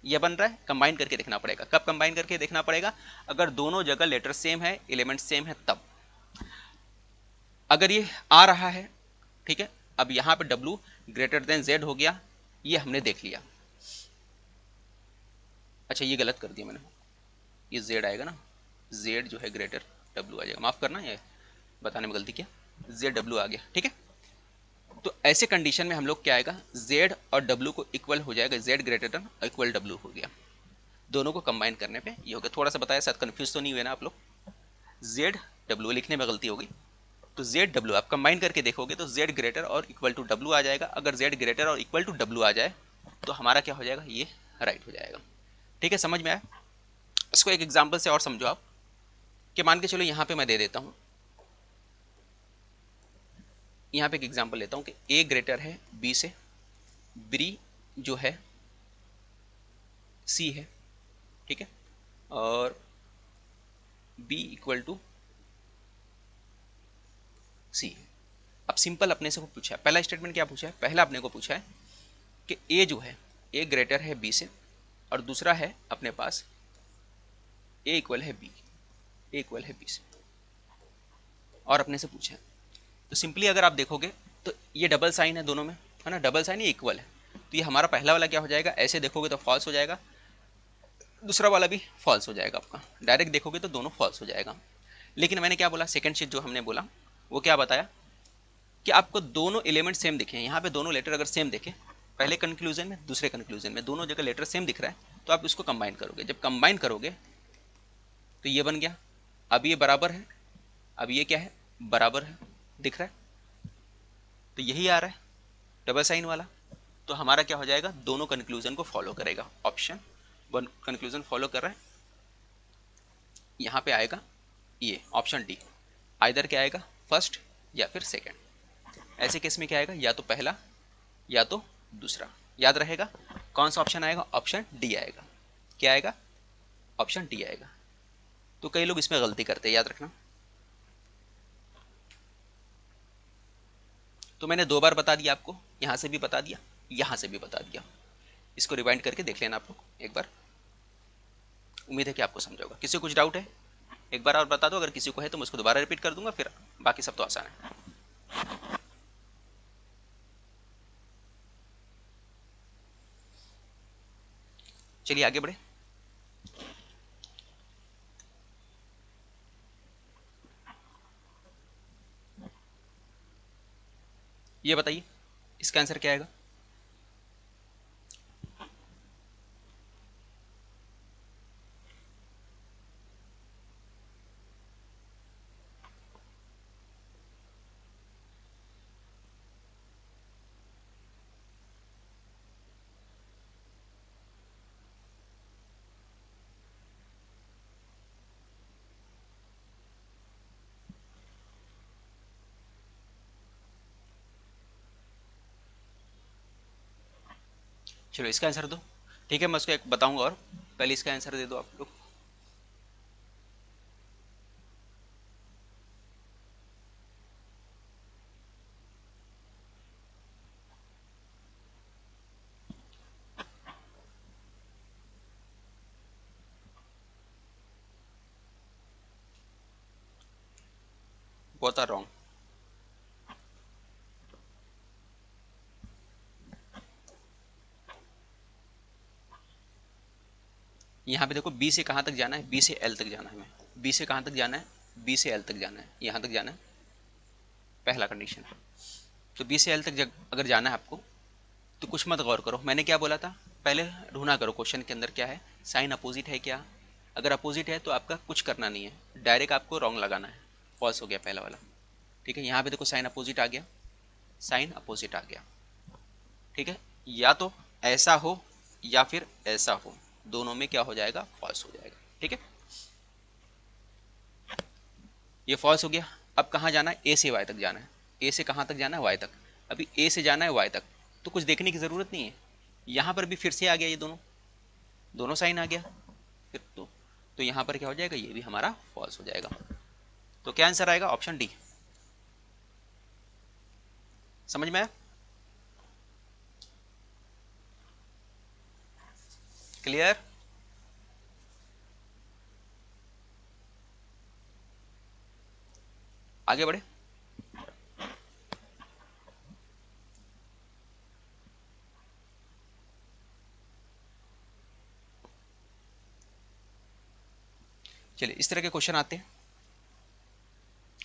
ये बन रहा है, कंबाइन करके देखना पड़ेगा। कब कंबाइन करके देखना पड़ेगा, अगर दोनों जगह लेटर सेम है, एलिमेंट सेम है तब। अगर ये आ रहा है, ठीक है, अब यहाँ पे W ग्रेटर देन Z हो गया, ये हमने देख लिया। अच्छा ये गलत कर दिया मैंने, ये Z आएगा ना, Z जो है ग्रेटर W आ जाएगा, माफ करना ये बताने में गलती किया, ZW आ गया, ठीक है। तो ऐसे कंडीशन में हम लोग क्या आएगा, Z और W को इक्वल हो जाएगा, Z greater than equal W हो गया। दोनों को कंबाइन करने पे ये हो गया। थोड़ा सा बताया, शायद कंफ्यूज तो नहीं हुए ना आप लोग, ZW लिखने में गलती होगी, तो ZW आप कंबाइन करके देखोगे तो Z ग्रेटर और इक्वल टू W आ जाएगा। अगर Z ग्रेटर और इक्वल टू W आ जाए तो हमारा क्या हो जाएगा, ये राइट हो जाएगा। ठीक है, समझ में आया। इसको एक एग्जाम्पल से और समझो आप, कि मान के चलो यहाँ पे मैं दे देता हूँ, यहाँ पे एक एग्जाम्पल लेता हूँ कि A ग्रेटर है B से, B जो है C है, ठीक है, और B इक्वल टू C है। अब सिंपल अपने से को पूछा है, पहला स्टेटमेंट क्या पूछा है, पहला अपने को पूछा है कि A जो है, A ग्रेटर है B से, और दूसरा है अपने पास A इक्वल है B, A इक्वल है B से, और अपने से पूछा है। तो सिंपली अगर आप देखोगे तो ये डबल साइन है दोनों में, है ना, डबल साइन, ये इक्वल है, तो ये हमारा पहला वाला क्या हो जाएगा, ऐसे देखोगे तो फॉल्स हो जाएगा, दूसरा वाला भी फॉल्स हो जाएगा आपका, डायरेक्ट देखोगे तो दोनों फॉल्स हो जाएगा। लेकिन मैंने क्या बोला, सेकंड चीज जो हमने बोला वो क्या बताया, कि आपको दोनों एलिमेंट सेम दिखे, यहाँ पे दोनों लेटर अगर सेम दिखे, पहले कंक्लूजन में दूसरे कंक्लूजन में दोनों जगह लेटर सेम दिख रहा है, तो आप इसको कंबाइन करोगे। जब कंबाइन करोगे तो ये बन गया, अब ये बराबर है, अब ये क्या है, बराबर है, दिख रहा है, तो यही आ रहा है डबल साइन वाला। तो हमारा क्या हो जाएगा, दोनों कंक्लूजन को फॉलो करेगा, ऑप्शन वन कंक्लूजन फॉलो कर रहा है, यहाँ पे आएगा ये ऑप्शन डी, आइदर क्या आएगा, फर्स्ट या फिर सेकंड। ऐसे केस में क्या आएगा, या तो पहला या तो दूसरा, याद रहेगा कौन सा ऑप्शन आएगा, ऑप्शन डी आएगा। क्या आएगा, ऑप्शन डी आएगा। तो कई लोग इसमें गलती करते हैं, याद रखना। तो मैंने दो बार बता दिया आपको, यहाँ से भी बता दिया, यहाँ से भी बता दिया। इसको रिवाइंड करके देख लेना आप लोग एक बार, उम्मीद है कि आपको समझ होगा। किसी को कुछ डाउट है, एक बार और बता दो, अगर किसी को है तो मैं उसको दोबारा रिपीट कर दूंगा, फिर बाकी सब तो आसान है। चलिए आगे बढ़े। ये बताइए इसका आंसर क्या आएगा, चलो इसका आंसर दो। ठीक है, मैं उसको एक बताऊंगा, और पहले इसका आंसर दे दो आप लोग। Both are wrong. यहाँ पे देखो, बी से कहाँ तक जाना है, बी से एल तक जाना है, हमें बी से कहाँ तक जाना है, बी से एल तक जाना है, यहाँ तक जाना है, पहला कंडीशन है। तो बी से एल तक अगर जाना है आपको, तो कुछ मत गौर करो, मैंने क्या बोला था, पहले ढूंढा करो क्वेश्चन के अंदर क्या है, साइन अपोजिट है क्या। अगर अपोजिट है तो आपका कुछ करना नहीं है, डायरेक्ट आपको रॉन्ग लगाना है, फॉल्स हो गया पहला वाला। ठीक है, यहाँ पे देखो साइन अपोजिट आ गया, साइन अपोजिट आ गया, ठीक है, या तो ऐसा हो या फिर ऐसा हो, दोनों में क्या हो जाएगा, फॉल्स हो जाएगा। ठीक है, ये फॉल्स हो गया। अब कहाँ जाना है, ए से वाई तक जाना है, ए से कहाँ तक जाना है, वाई तक। अभी ए से जाना है वाई तक, तो कुछ देखने की ज़रूरत नहीं है। यहाँ पर भी फिर से आ गया, ये दोनों दोनों साइन आ गया फिर तो यहाँ पर क्या हो जाएगा, ये भी हमारा फॉल्स हो जाएगा। तो क्या आंसर आएगा, ऑप्शन डी। समझ में आया? क्लियर? आगे बढ़े। चलिए इस तरह के क्वेश्चन आते हैं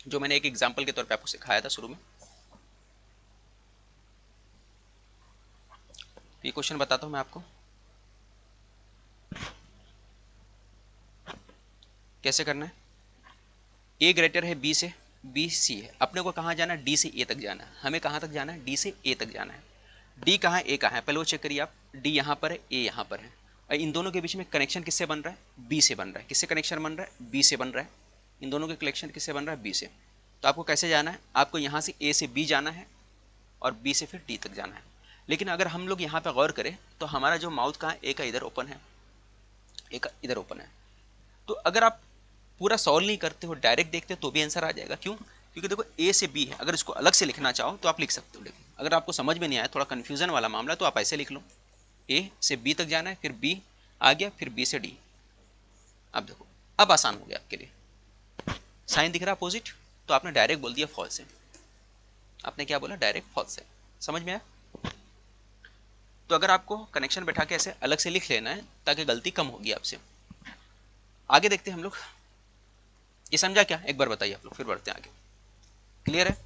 जो मैंने एक एग्जांपल के तौर पे आपको सिखाया था शुरू में। तो ये क्वेश्चन बताता हूं मैं आपको कैसे करना है। ए ग्रेटर है बी से, बी सी है, अपने को कहाँ जाना है, डी से ए तक जाना है। हमें कहाँ तक जाना है, डी से ए तक जाना है। डी कहाँ है, ए कहाँ है, पहले वो चेक करिए आप। डी यहाँ पर है, ए यहाँ पर है, और इन दोनों के बीच में कनेक्शन किससे बन रहा है, बी से बन रहा है। किससे कनेक्शन बन रहा है, बी से बन रहा है। इन दोनों के कनेक्शन किससे बन रहा है, बी से। तो आपको कैसे जाना है, आपको यहाँ से ए से बी जाना है और बी से फिर डी तक जाना है। लेकिन अगर हम लोग यहाँ पे गौर करें तो हमारा जो माउथ कहाँ है, ए का इधर ओपन है, ए का इधर ओपन है। तो अगर आप पूरा सॉल्व नहीं करते हो, डायरेक्ट देखते हो तो भी आंसर आ जाएगा। क्यों? क्योंकि देखो ए से बी है, अगर इसको अलग से लिखना चाहो तो आप लिख सकते हो। लेकिन अगर आपको समझ में नहीं आया, थोड़ा कन्फ्यूजन वाला मामला, तो आप ऐसे लिख लो, ए से बी तक जाना है, फिर बी आ गया, फिर बी से डी। अब देखो, अब आसान हो गया आपके लिए। साइन दिख रहा अपोजिट, तो आपने डायरेक्ट बोल दिया फॉल्स है। आपने क्या बोला, डायरेक्ट फॉल्स है। समझ में आया? तो अगर आपको कनेक्शन बैठा के ऐसे अलग से लिख लेना है ताकि गलती कम होगी आपसे। आगे देखते हैं हम लोग। ये समझा क्या, एक बार बताइए आप लोग, फिर बढ़ते हैं आगे। क्लियर है?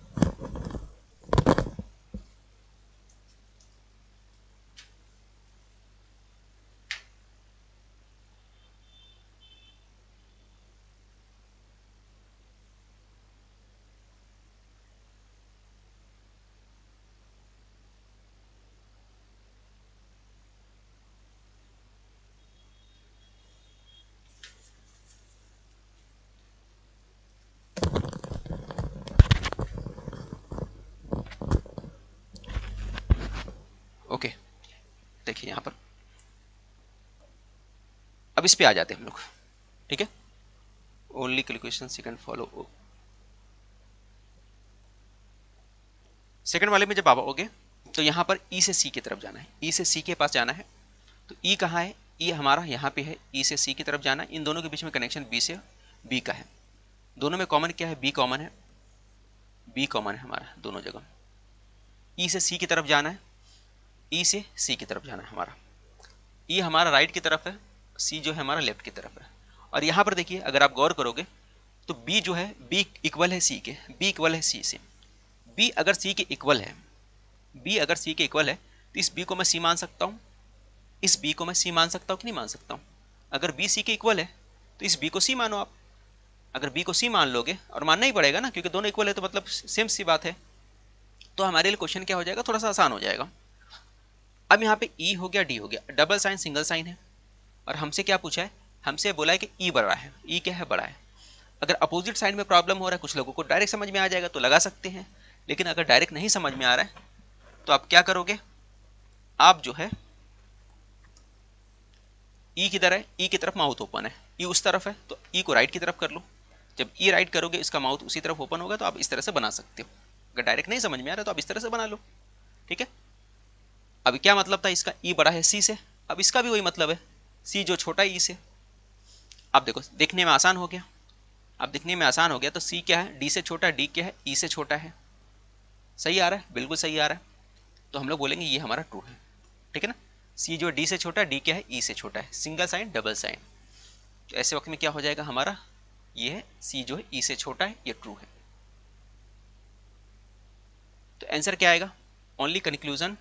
ओके, देखिए यहां पर अब इस पे आ जाते हैं हम लोग। ठीक है, only calculation second follow. Second वाले में जब आओगे तो यहाँ पर ई से सी की तरफ जाना है, ई से सी के पास जाना है। तो ई कहाँ है, ई हमारा यहाँ पे है, ई से सी की तरफ जाना है। इन दोनों के बीच में कनेक्शन बी से बी का है। दोनों में कॉमन क्या है, बी कॉमन है, बी कॉमन है हमारा दोनों जगह। ई से सी की तरफ जाना है, ई से सी की तरफ जाना है हमारा। ई हमारा राइट की तरफ है, सी जो है हमारा लेफ्ट की तरफ है। और यहाँ पर देखिए, अगर आप गौर करोगे तो बी जो है, बी इक्वल है सी के, बी इक्वल है सी से। बी अगर सी के इक्वल है, बी अगर सी के इक्वल है तो इस बी को मैं सी मान सकता हूँ, इस बी को मैं सी मान सकता हूँ कि नहीं मान सकता हूँ। अगर बी सी के इक्वल है तो इस बी को सी मानो आप। अगर बी को सी मान लोगे, और मानना ही पड़ेगा ना क्योंकि दोनों इक्वल है, तो मतलब सेम सी बात है, तो हमारे लिए क्वेश्चन क्या हो जाएगा, थोड़ा सा आसान हो जाएगा। अब यहाँ पे ई हो गया, डी हो गया, डबल साइन सिंगल साइन है, और हमसे क्या पूछा है, हमसे बोला है कि ई बड़ा है, ई क्या है, बड़ा है। अगर अपोजिट साइड में प्रॉब्लम हो रहा है, कुछ लोगों को डायरेक्ट समझ में आ जाएगा तो लगा सकते हैं, लेकिन अगर डायरेक्ट नहीं समझ में आ रहा है तो आप क्या करोगे, आप जो है ई किधर है, ई की तरफ माउथ ओपन है, ई उस तरफ है, तो ई को राइट की तरफ कर लो। जब ई राइट करोगे, इसका माउथ उसी तरफ ओपन होगा, तो आप इस तरह से बना सकते हो। अगर डायरेक्ट नहीं समझ में आ रहा तो आप इस तरह से बना लो। ठीक है, अभी क्या मतलब था इसका, ई बड़ा है सी से, अब इसका भी वही मतलब है, सी जो छोटा है ई से। अब देखो, देखने में आसान हो गया, अब दिखने में आसान हो गया। तो सी क्या है, डी से छोटा, डी क्या है, ई से छोटा है। सही आ रहा है, बिल्कुल सही आ रहा है। तो हम लोग बोलेंगे ये हमारा ट्रू है। ठीक है ना, सी जो डी से छोटा, डी क्या है, ई से छोटा है, सिंगल साइन डबल साइन। तो ऐसे वक्त में क्या हो जाएगा हमारा, ये है सी जो है ई से छोटा है, ये ट्रू है। तो आंसर क्या आएगा, ओनली कंक्लूजन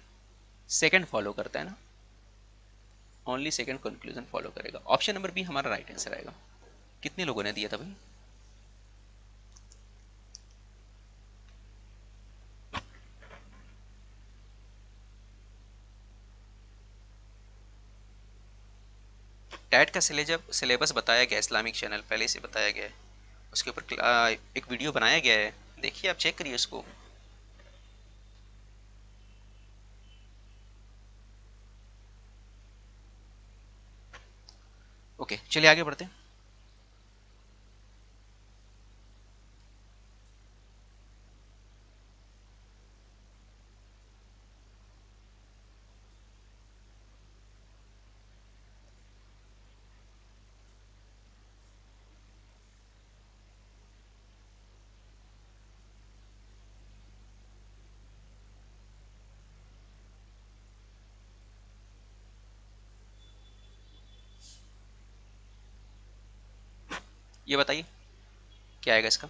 सेकंड फॉलो करता है ना, ओनली सेकंड कंक्लूजन फॉलो करेगा। ऑप्शन नंबर बी हमारा राइट आंसर आएगा। कितने लोगों ने दिया था भाई, टैट का सिलेबस बताया गया इस्लामिक चैनल, पहले से बताया गया है, उसके ऊपर एक वीडियो बनाया गया है, देखिए आप चेक करिए उसको। ओके चलिए आगे बढ़ते हैं। ये बताइए क्या आएगा इसका।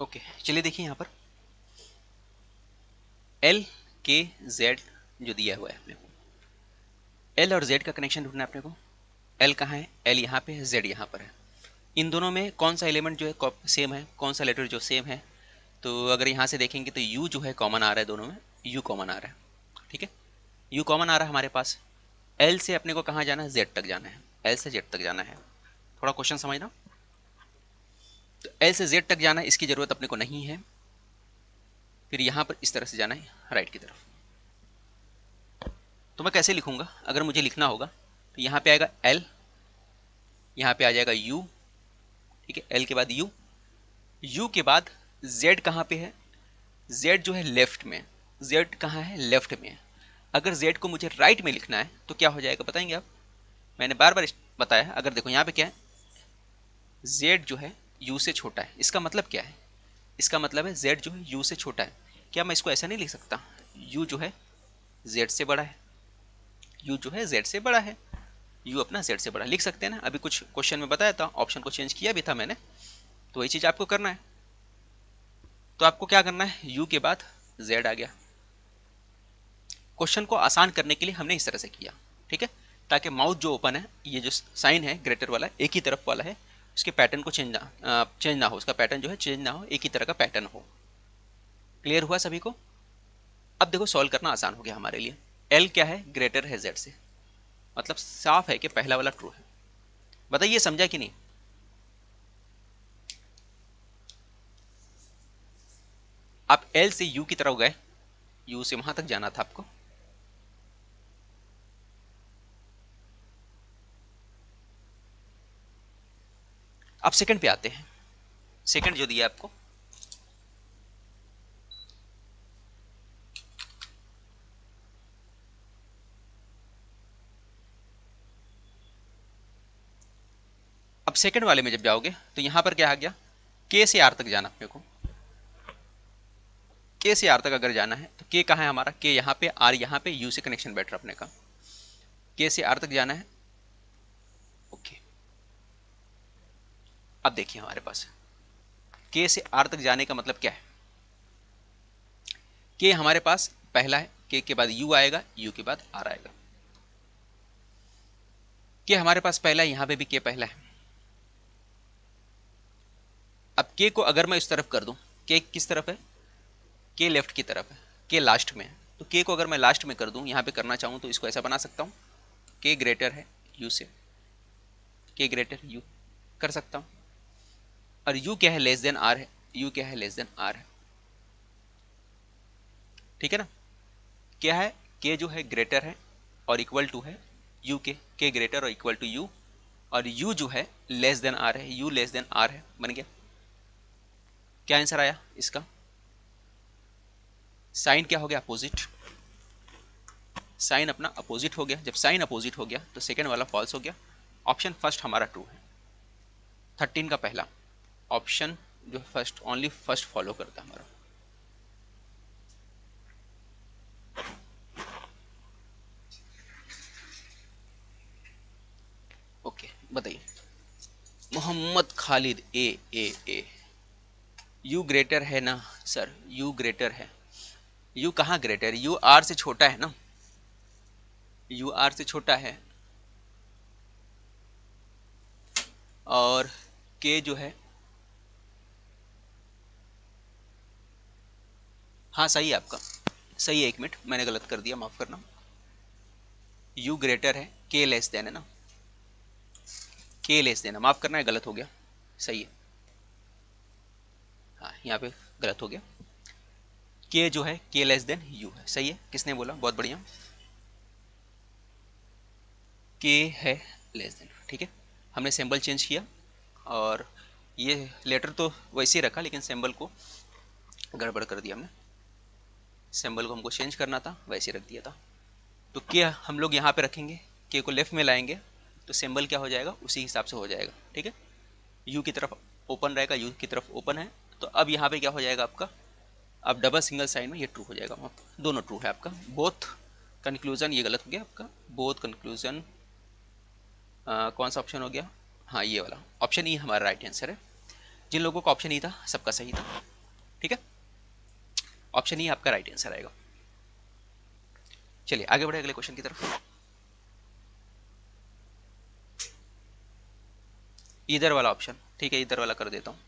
ओके चलिए देखिए यहाँ पर एल के जेड जो दिया हुआ है अपने को, एल और जेड का कनेक्शन ढूंढना है अपने को। एल कहाँ है, एल यहाँ पे है, जेड यहाँ पर है। इन दोनों में कौन सा एलिमेंट जो है सेम है, कौन सा लेटर जो सेम है। तो अगर यहाँ से देखेंगे तो यू जो है कॉमन आ रहा है, दोनों में यू कॉमन आ रहा है। ठीक है, यू कॉमन आ रहा है हमारे पास। एल से अपने को कहाँ जाना है, जेड तक जाना है, एल से जेड तक जाना है। थोड़ा क्वेश्चन समझना। तो एल से जेड तक जाना है, इसकी ज़रूरत अपने को नहीं है। फिर यहाँ पर इस तरह से जाना है राइट की तरफ। तो मैं कैसे लिखूंगा, अगर मुझे लिखना होगा तो यहाँ पे आएगा एल, यहाँ पे आ जाएगा यू। ठीक है, एल के बाद यू, यू के बाद जेड कहाँ पे है, जेड जो है लेफ्ट में, जेड कहाँ है, लेफ्ट में है। अगर जेड को मुझे राइट में लिखना है तो क्या हो जाएगा बताएंगे आप। मैंने बार बार बताया, अगर देखो यहाँ पे क्या है, जेड जो है यू से छोटा है। इसका मतलब क्या है, इसका मतलब है जेड जो है यू से छोटा है। क्या मैं इसको ऐसा नहीं लिख सकता, यू जो है जेड से बड़ा है, यू जो है जेड से बड़ा है, यू अपना जेड से बड़ा, लिख सकते हैं ना। अभी कुछ क्वेश्चन में बताया था, ऑप्शन को चेंज किया भी था मैंने, तो वही चीज़ आपको करना है। तो आपको क्या करना है, यू के बाद जेड आ गया। क्वेश्चन को आसान करने के लिए हमने इस तरह से किया। ठीक है, ताकि माउथ जो ओपन है, ये जो साइन है ग्रेटर वाला एक ही तरफ वाला है, उसके पैटर्न को चेंज ना हो, उसका पैटर्न जो है चेंज ना हो, एक ही तरह का पैटर्न हो। क्लियर हुआ सभी को। अब देखो सॉल्व करना आसान हो गया हमारे लिए। एल क्या है, ग्रेटर है जेड से, मतलब साफ है कि पहला वाला ट्रू है। बताइए समझा कि नहीं। आप एल से यू की तरफ गए, यू से वहां तक जाना था आपको। अब सेकंड पे आते हैं। सेकंड जो दिया आपको, अब सेकंड वाले में जब जाओगे तो यहां पर क्या आ गया, के से आर तक जाना अपने को। के से आर तक अगर जाना है तो के कहाँ है हमारा, के यहाँ पे, आर यहाँ पे, यू से कनेक्शन बैठ रहा अपने का। के से आर तक जाना है। ओके, अब देखिए हमारे पास के से आर तक जाने का मतलब क्या है। के हमारे पास पहला है, के बाद यू आएगा, यू के बाद आर आएगा। के हमारे पास पहला है, यहां पे भी के पहला है। अब के को अगर मैं इस तरफ कर दूं, के किस तरफ है, के लेफ्ट की तरफ है, के लास्ट में है। तो के को अगर मैं लास्ट में कर दूं, यहां पे करना चाहूं तो इसको ऐसा बना सकता हूं, के ग्रेटर है यू से, के ग्रेटर यू कर सकता हूं। और यू क्या है, लेस देन आर है, यू क्या है, लेस देन आर है। ठीक है ना। क्या है, के जो है ग्रेटर है और इक्वल टू है यू के ग्रेटर और इक्वल टू यू, और यू जो है लेस देन आर है, यू लेस देन आर है। बन गया। क्या आंसर आया इसका, साइन क्या हो गया, अपोजिट। साइन अपना अपोजिट हो गया। जब साइन अपोजिट हो गया तो सेकेंड वाला फॉल्स हो गया। ऑप्शन फर्स्ट हमारा ट्रू है। 13 का पहला ऑप्शन जो फर्स्ट, ओनली फर्स्ट फॉलो करता है हमारा। बताइए। मोहम्मद खालिद, ए। यू ग्रेटर है ना सर, यू ग्रेटर है। यू कहाँ ग्रेटर है? यू आर से छोटा है ना, यू आर से छोटा है। और के जो है, हाँ सही है आपका, सही है। एक मिनट मैंने गलत कर दिया, माफ करना। यू ग्रेटर है, के लेस देन है ना, के लेस देन है, माफ करना है, गलत हो गया। सही है, हाँ यहाँ पे गलत हो गया। के जो है के लेस देन यू है, सही है। किसने बोला? बहुत बढ़िया, के है लेस देन, ठीक है। हमने सिंबल चेंज किया, और ये लेटर तो वैसे ही रखा, लेकिन सिंबल को गड़बड़ कर दिया हमने। सिंबल को हमको चेंज करना था, वैसे रख दिया था। तो के हम लोग यहाँ पे रखेंगे, के को लेफ्ट में लाएंगे, तो सिंबल क्या हो जाएगा उसी हिसाब से हो जाएगा, ठीक है। यू की तरफ ओपन रहेगा, यू की तरफ ओपन है, तो अब यहाँ पे क्या हो जाएगा आपका, अब डबल सिंगल साइन में ये ट्रू हो जाएगा, दोनों ट्रू है आपका। बोथ कंक्लूजन, ये गलत हो गया आपका, बोथ कंक्लूजन कौन सा ऑप्शन हो गया? हाँ ये वाला ऑप्शन ई हमारा राइट आंसर है। जिन लोगों का ऑप्शन ई था सबका सही था, ठीक है। ऑप्शन ई आपका राइट आंसर आएगा। चलिए आगे बढ़े अगले क्वेश्चन की तरफ। इधर वाला ऑप्शन, ठीक है, इधर वाला कर देता हूँ।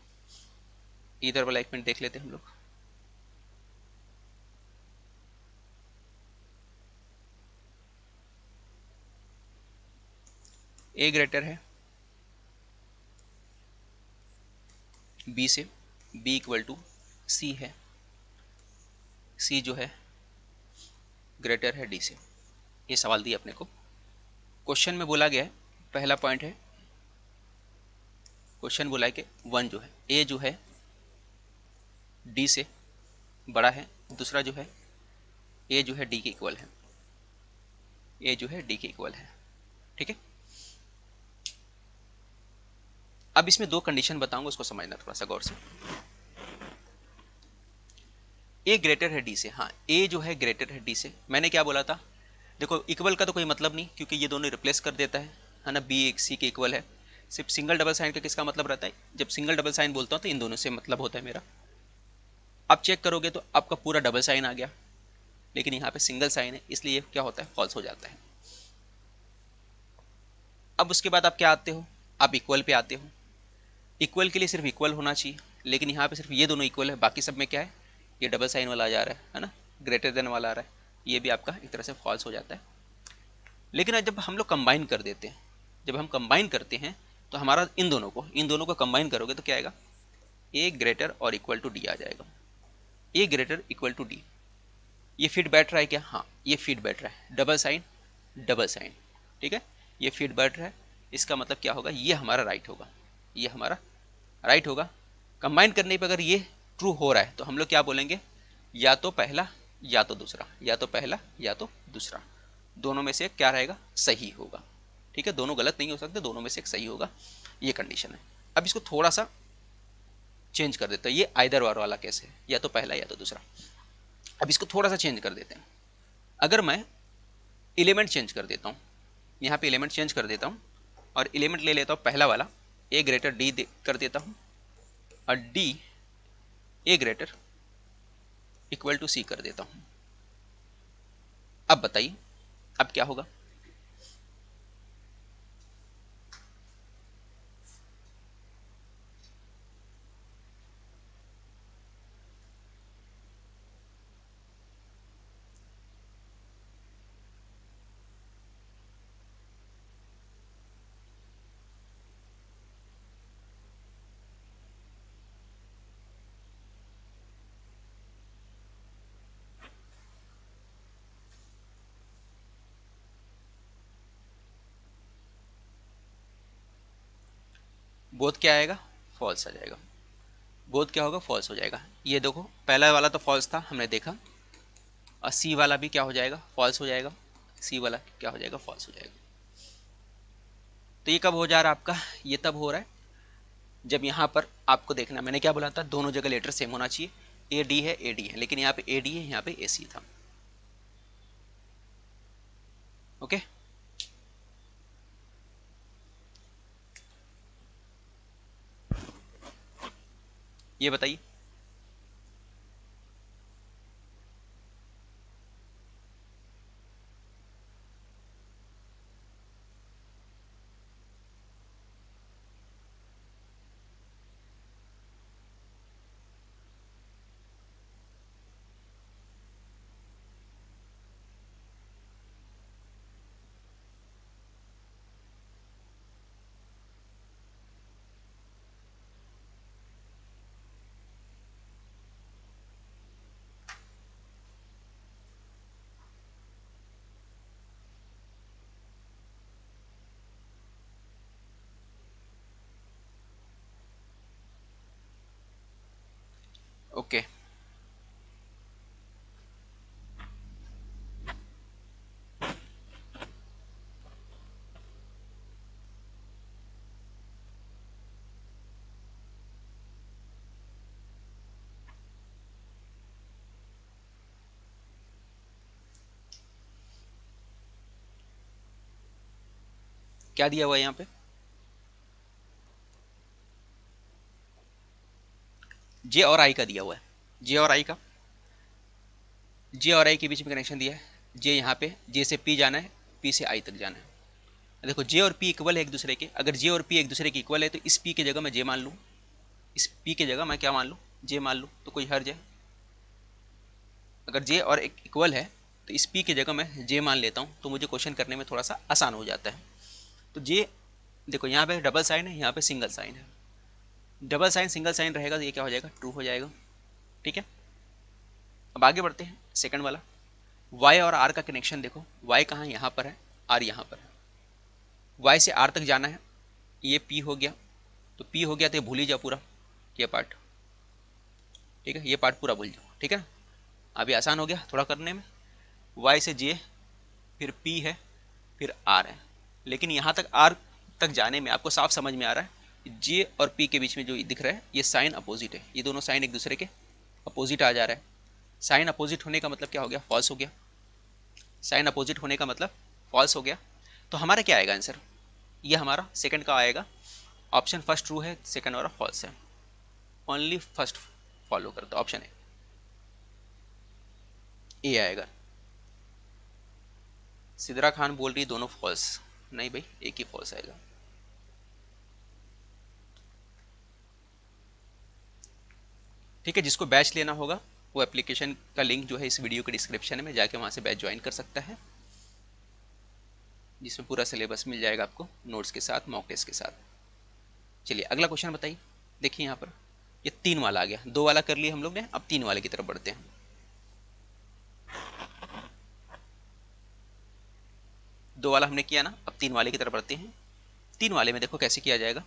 इधर वाला एक मिनट देख लेते हैं हम लोग। ए ग्रेटर है बी से, बी इक्वल टू सी है, सी जो है ग्रेटर है डी से। ये सवाल दिया अपने को, क्वेश्चन में बोला गया है, पहला पॉइंट है, क्वेश्चन बोला है कि वन जो है, ए जो है डी से बड़ा है, दूसरा जो है ए जो है डी के इक्वल है, ए जो है डी के इक्वल है, ठीक है। अब इसमें दो कंडीशन बताऊंगा, उसको समझना थोड़ा सा गौर से। ए ग्रेटर है डी से, हाँ ए जो है ग्रेटर है डी से। मैंने क्या बोला था, देखो इक्वल का तो कोई मतलब नहीं, क्योंकि ये दोनों रिप्लेस कर देता है ना, बी एक सी के इक्वल है। सिर्फ सिंगल डबल साइन का किसका मतलब रहता है? जब सिंगल डबल साइन बोलता हूँ तो इन दोनों से मतलब होता है मेरा। आप चेक करोगे तो आपका पूरा डबल साइन आ गया, लेकिन यहाँ पे सिंगल साइन है, इसलिए क्या होता है, फॉल्स हो जाता है। अब उसके बाद आप क्या आते हो, आप इक्वल पे आते हो। इक्वल के लिए सिर्फ इक्वल होना चाहिए, लेकिन यहाँ पे सिर्फ ये दोनों इक्वल है, बाकी सब में क्या है, ये डबल साइन वाला आ जा रहा है ना, ग्रेटर देन वाला आ रहा है, ये भी आपका एक तरह से फॉल्स हो जाता है। लेकिन जब हम लोग कंबाइन कर देते हैं, जब हम कंबाइन करते हैं तो हमारा इन दोनों को कंबाइन करोगे तो क्या आएगा, ए ग्रेटर और इक्वल टू डी आ जाएगा। ए ग्रेटर इक्वल टू डी, ये फिट बैठ रहा है क्या? हाँ ये फिट बैठ रहा है, डबल साइन डबल साइन, ठीक है, ये फिट बैठ रहा है। इसका मतलब क्या होगा, ये हमारा राइट होगा, ये हमारा राइट होगा। कंबाइन करने पर अगर ये ट्रू हो रहा है तो हम लोग क्या बोलेंगे, या तो पहला या तो दूसरा, या तो पहला या तो दूसरा, दोनों में से एक क्या रहेगा, सही होगा, ठीक है। दोनों गलत नहीं हो सकते, दोनों में से एक सही होगा, ये कंडीशन है। अब इसको थोड़ा सा चेंज कर देते हैं, ये आइदर वार वाला केस है, या तो पहला या तो दूसरा। अब इसको थोड़ा सा चेंज कर देते हैं, अगर मैं एलिमेंट चेंज कर देता हूँ, यहाँ पे एलिमेंट चेंज कर देता हूँ, और एलिमेंट ले लेता हूँ पहला वाला, ए ग्रेटर डी कर देता हूँ, और D A greater equal to C कर देता हूँ। अब बताइए अब क्या होगा, बोथ क्या आएगा, फॉल्स आ जाएगा, बोथ क्या होगा, फॉल्स हो जाएगा। ये देखो पहला वाला तो फॉल्स था हमने देखा, और सी वाला भी क्या हो जाएगा, फॉल्स हो जाएगा, सी वाला क्या हो जाएगा, फॉल्स हो जाएगा। तो ये कब हो जा रहा है आपका, ये तब हो रहा है जब यहाँ पर आपको देखना, मैंने क्या बोला था, दोनों जगह लेटर सेम होना चाहिए, ए डी है ए डी है, लेकिन यहाँ पे ए डी है, यहाँ पे ए सी था, ओके। ये बताइए। ओके, क्या दिया हुआ है यहाँ पे? जे और आई का दिया हुआ है। जे और आई का, जे और आई के बीच में कनेक्शन दिया है। जे यहाँ पे, जे से पी जाना है, पी से आई तक जाना है। देखो जे और पी इक्वल है एक दूसरे के, अगर जे और पी एक दूसरे के इक्वल है तो इस पी की जगह मैं जे मान लूँ, इस पी की जगह मैं क्या मान लूँ, जे मान लूँ, तो कोई हर्ज है? अगर जे और इक्वल है तो इस पी की जगह मैं जे मान लेता हूँ, तो मुझे क्वेश्चन करने में थोड़ा सा आसान हो जाता है। तो जे, देखो यहाँ पे डबल साइन है, यहाँ पे सिंगल साइन है। डबल साइन सिंगल साइन रहेगा तो ये क्या हो जाएगा, ट्रू हो जाएगा। ठीक है, अब आगे बढ़ते हैं। सेकंड वाला, वाई और आर का कनेक्शन देखो। वाई कहाँ है, यहाँ पर है, आर यहाँ पर है। वाई से आर तक जाना है, ये पी हो गया, तो पी हो गया तो ये भूल ही जाओ पूरा ये पार्ट। ठीक है, ये पार्ट पूरा भूल जाओ। ठीक है ना, अभी आसान हो गया थोड़ा करने में। वाई से जे, फिर पी है, फिर आर है। लेकिन यहाँ तक आर तक जाने में आपको साफ समझ में आ रहा है जे और पी के बीच में जो दिख रहा है ये साइन अपोजिट है, ये दोनों साइन एक दूसरे के अपोजिट आ जा रहा है। साइन अपोजिट होने का मतलब क्या हो गया, फॉल्स हो गया। साइन अपोजिट होने का मतलब फॉल्स हो गया। तो हमारा क्या आएगा आंसर, ये हमारा सेकंड का आएगा। ऑप्शन फर्स्ट ट्रू है, सेकंड वाला फॉल्स है। ओनली फर्स्ट फॉलो करता, ऑप्शन ए आएगा। सिद्रा खान बोल रही दोनों फॉल्स, नहीं भाई एक ही फॉल्स आएगा। ठीक है, जिसको बैच लेना होगा वो एप्लीकेशन का लिंक जो है इस वीडियो के डिस्क्रिप्शन में जाके वहाँ से बैच ज्वाइन कर सकता है, जिसमें पूरा सिलेबस मिल जाएगा आपको नोट्स के साथ, मॉक टेस्ट के साथ। चलिए अगला क्वेश्चन बताइए। देखिए यहाँ पर ये 3 वाला आ गया, 2 वाला कर लिए हम लोग ने, अब 3 वाले की तरफ बढ़ते हैं। 2 वाला हमने किया ना, अब 3 वाले की तरफ बढ़ते हैं। 3 वाले में देखो कैसे किया जाएगा।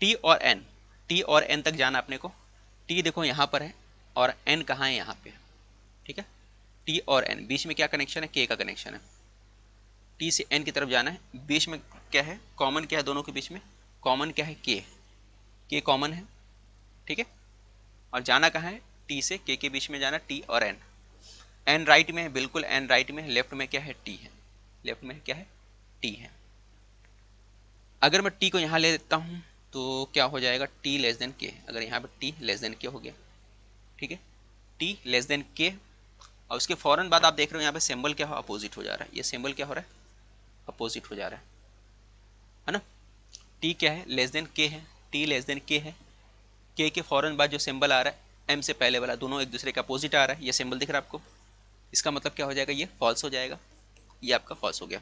टी और एन, टी और एन तक जाना अपने को। टी देखो यहाँ पर है और एन कहाँ है, यहाँ पे। ठीक है, टी और एन बीच में क्या कनेक्शन है, के का कनेक्शन है। टी से एन की तरफ जाना है, बीच में क्या है, कॉमन क्या है दोनों के बीच में, कॉमन क्या है, के कॉमन है। ठीक है, और जाना कहाँ है, टी से के बीच में जाना, टी और एन। एन राइट में है, बिल्कुल एन राइट में है, लेफ्ट में क्या है, टी है। लेफ्ट में क्या है, टी है। अगर मैं टी को यहाँ ले लेता हूँ तो क्या हो जाएगा, टी लेस देन के। अगर यहाँ पे टी लेस देन के हो गया, ठीक है, टी लेस देन के, और उसके फौरन बाद आप देख रहे हो यहाँ पे सिंबल क्या हो, अपोजिट हो जा रहा है। ये सिंबल क्या हो रहा है, अपोजिट हो जा रहा है ना। टी क्या है, लेस देन के है, टी लेस देन के है। के फौरन बाद जो सिंबल आ रहा है एम से पहले वाला, दोनों एक दूसरे का अपोजिट आ रहा है। ये सिंबल दिख रहा है आपको, इसका मतलब क्या हो जाएगा, ये फॉल्स हो जाएगा। ये आपका फॉल्स हो गया।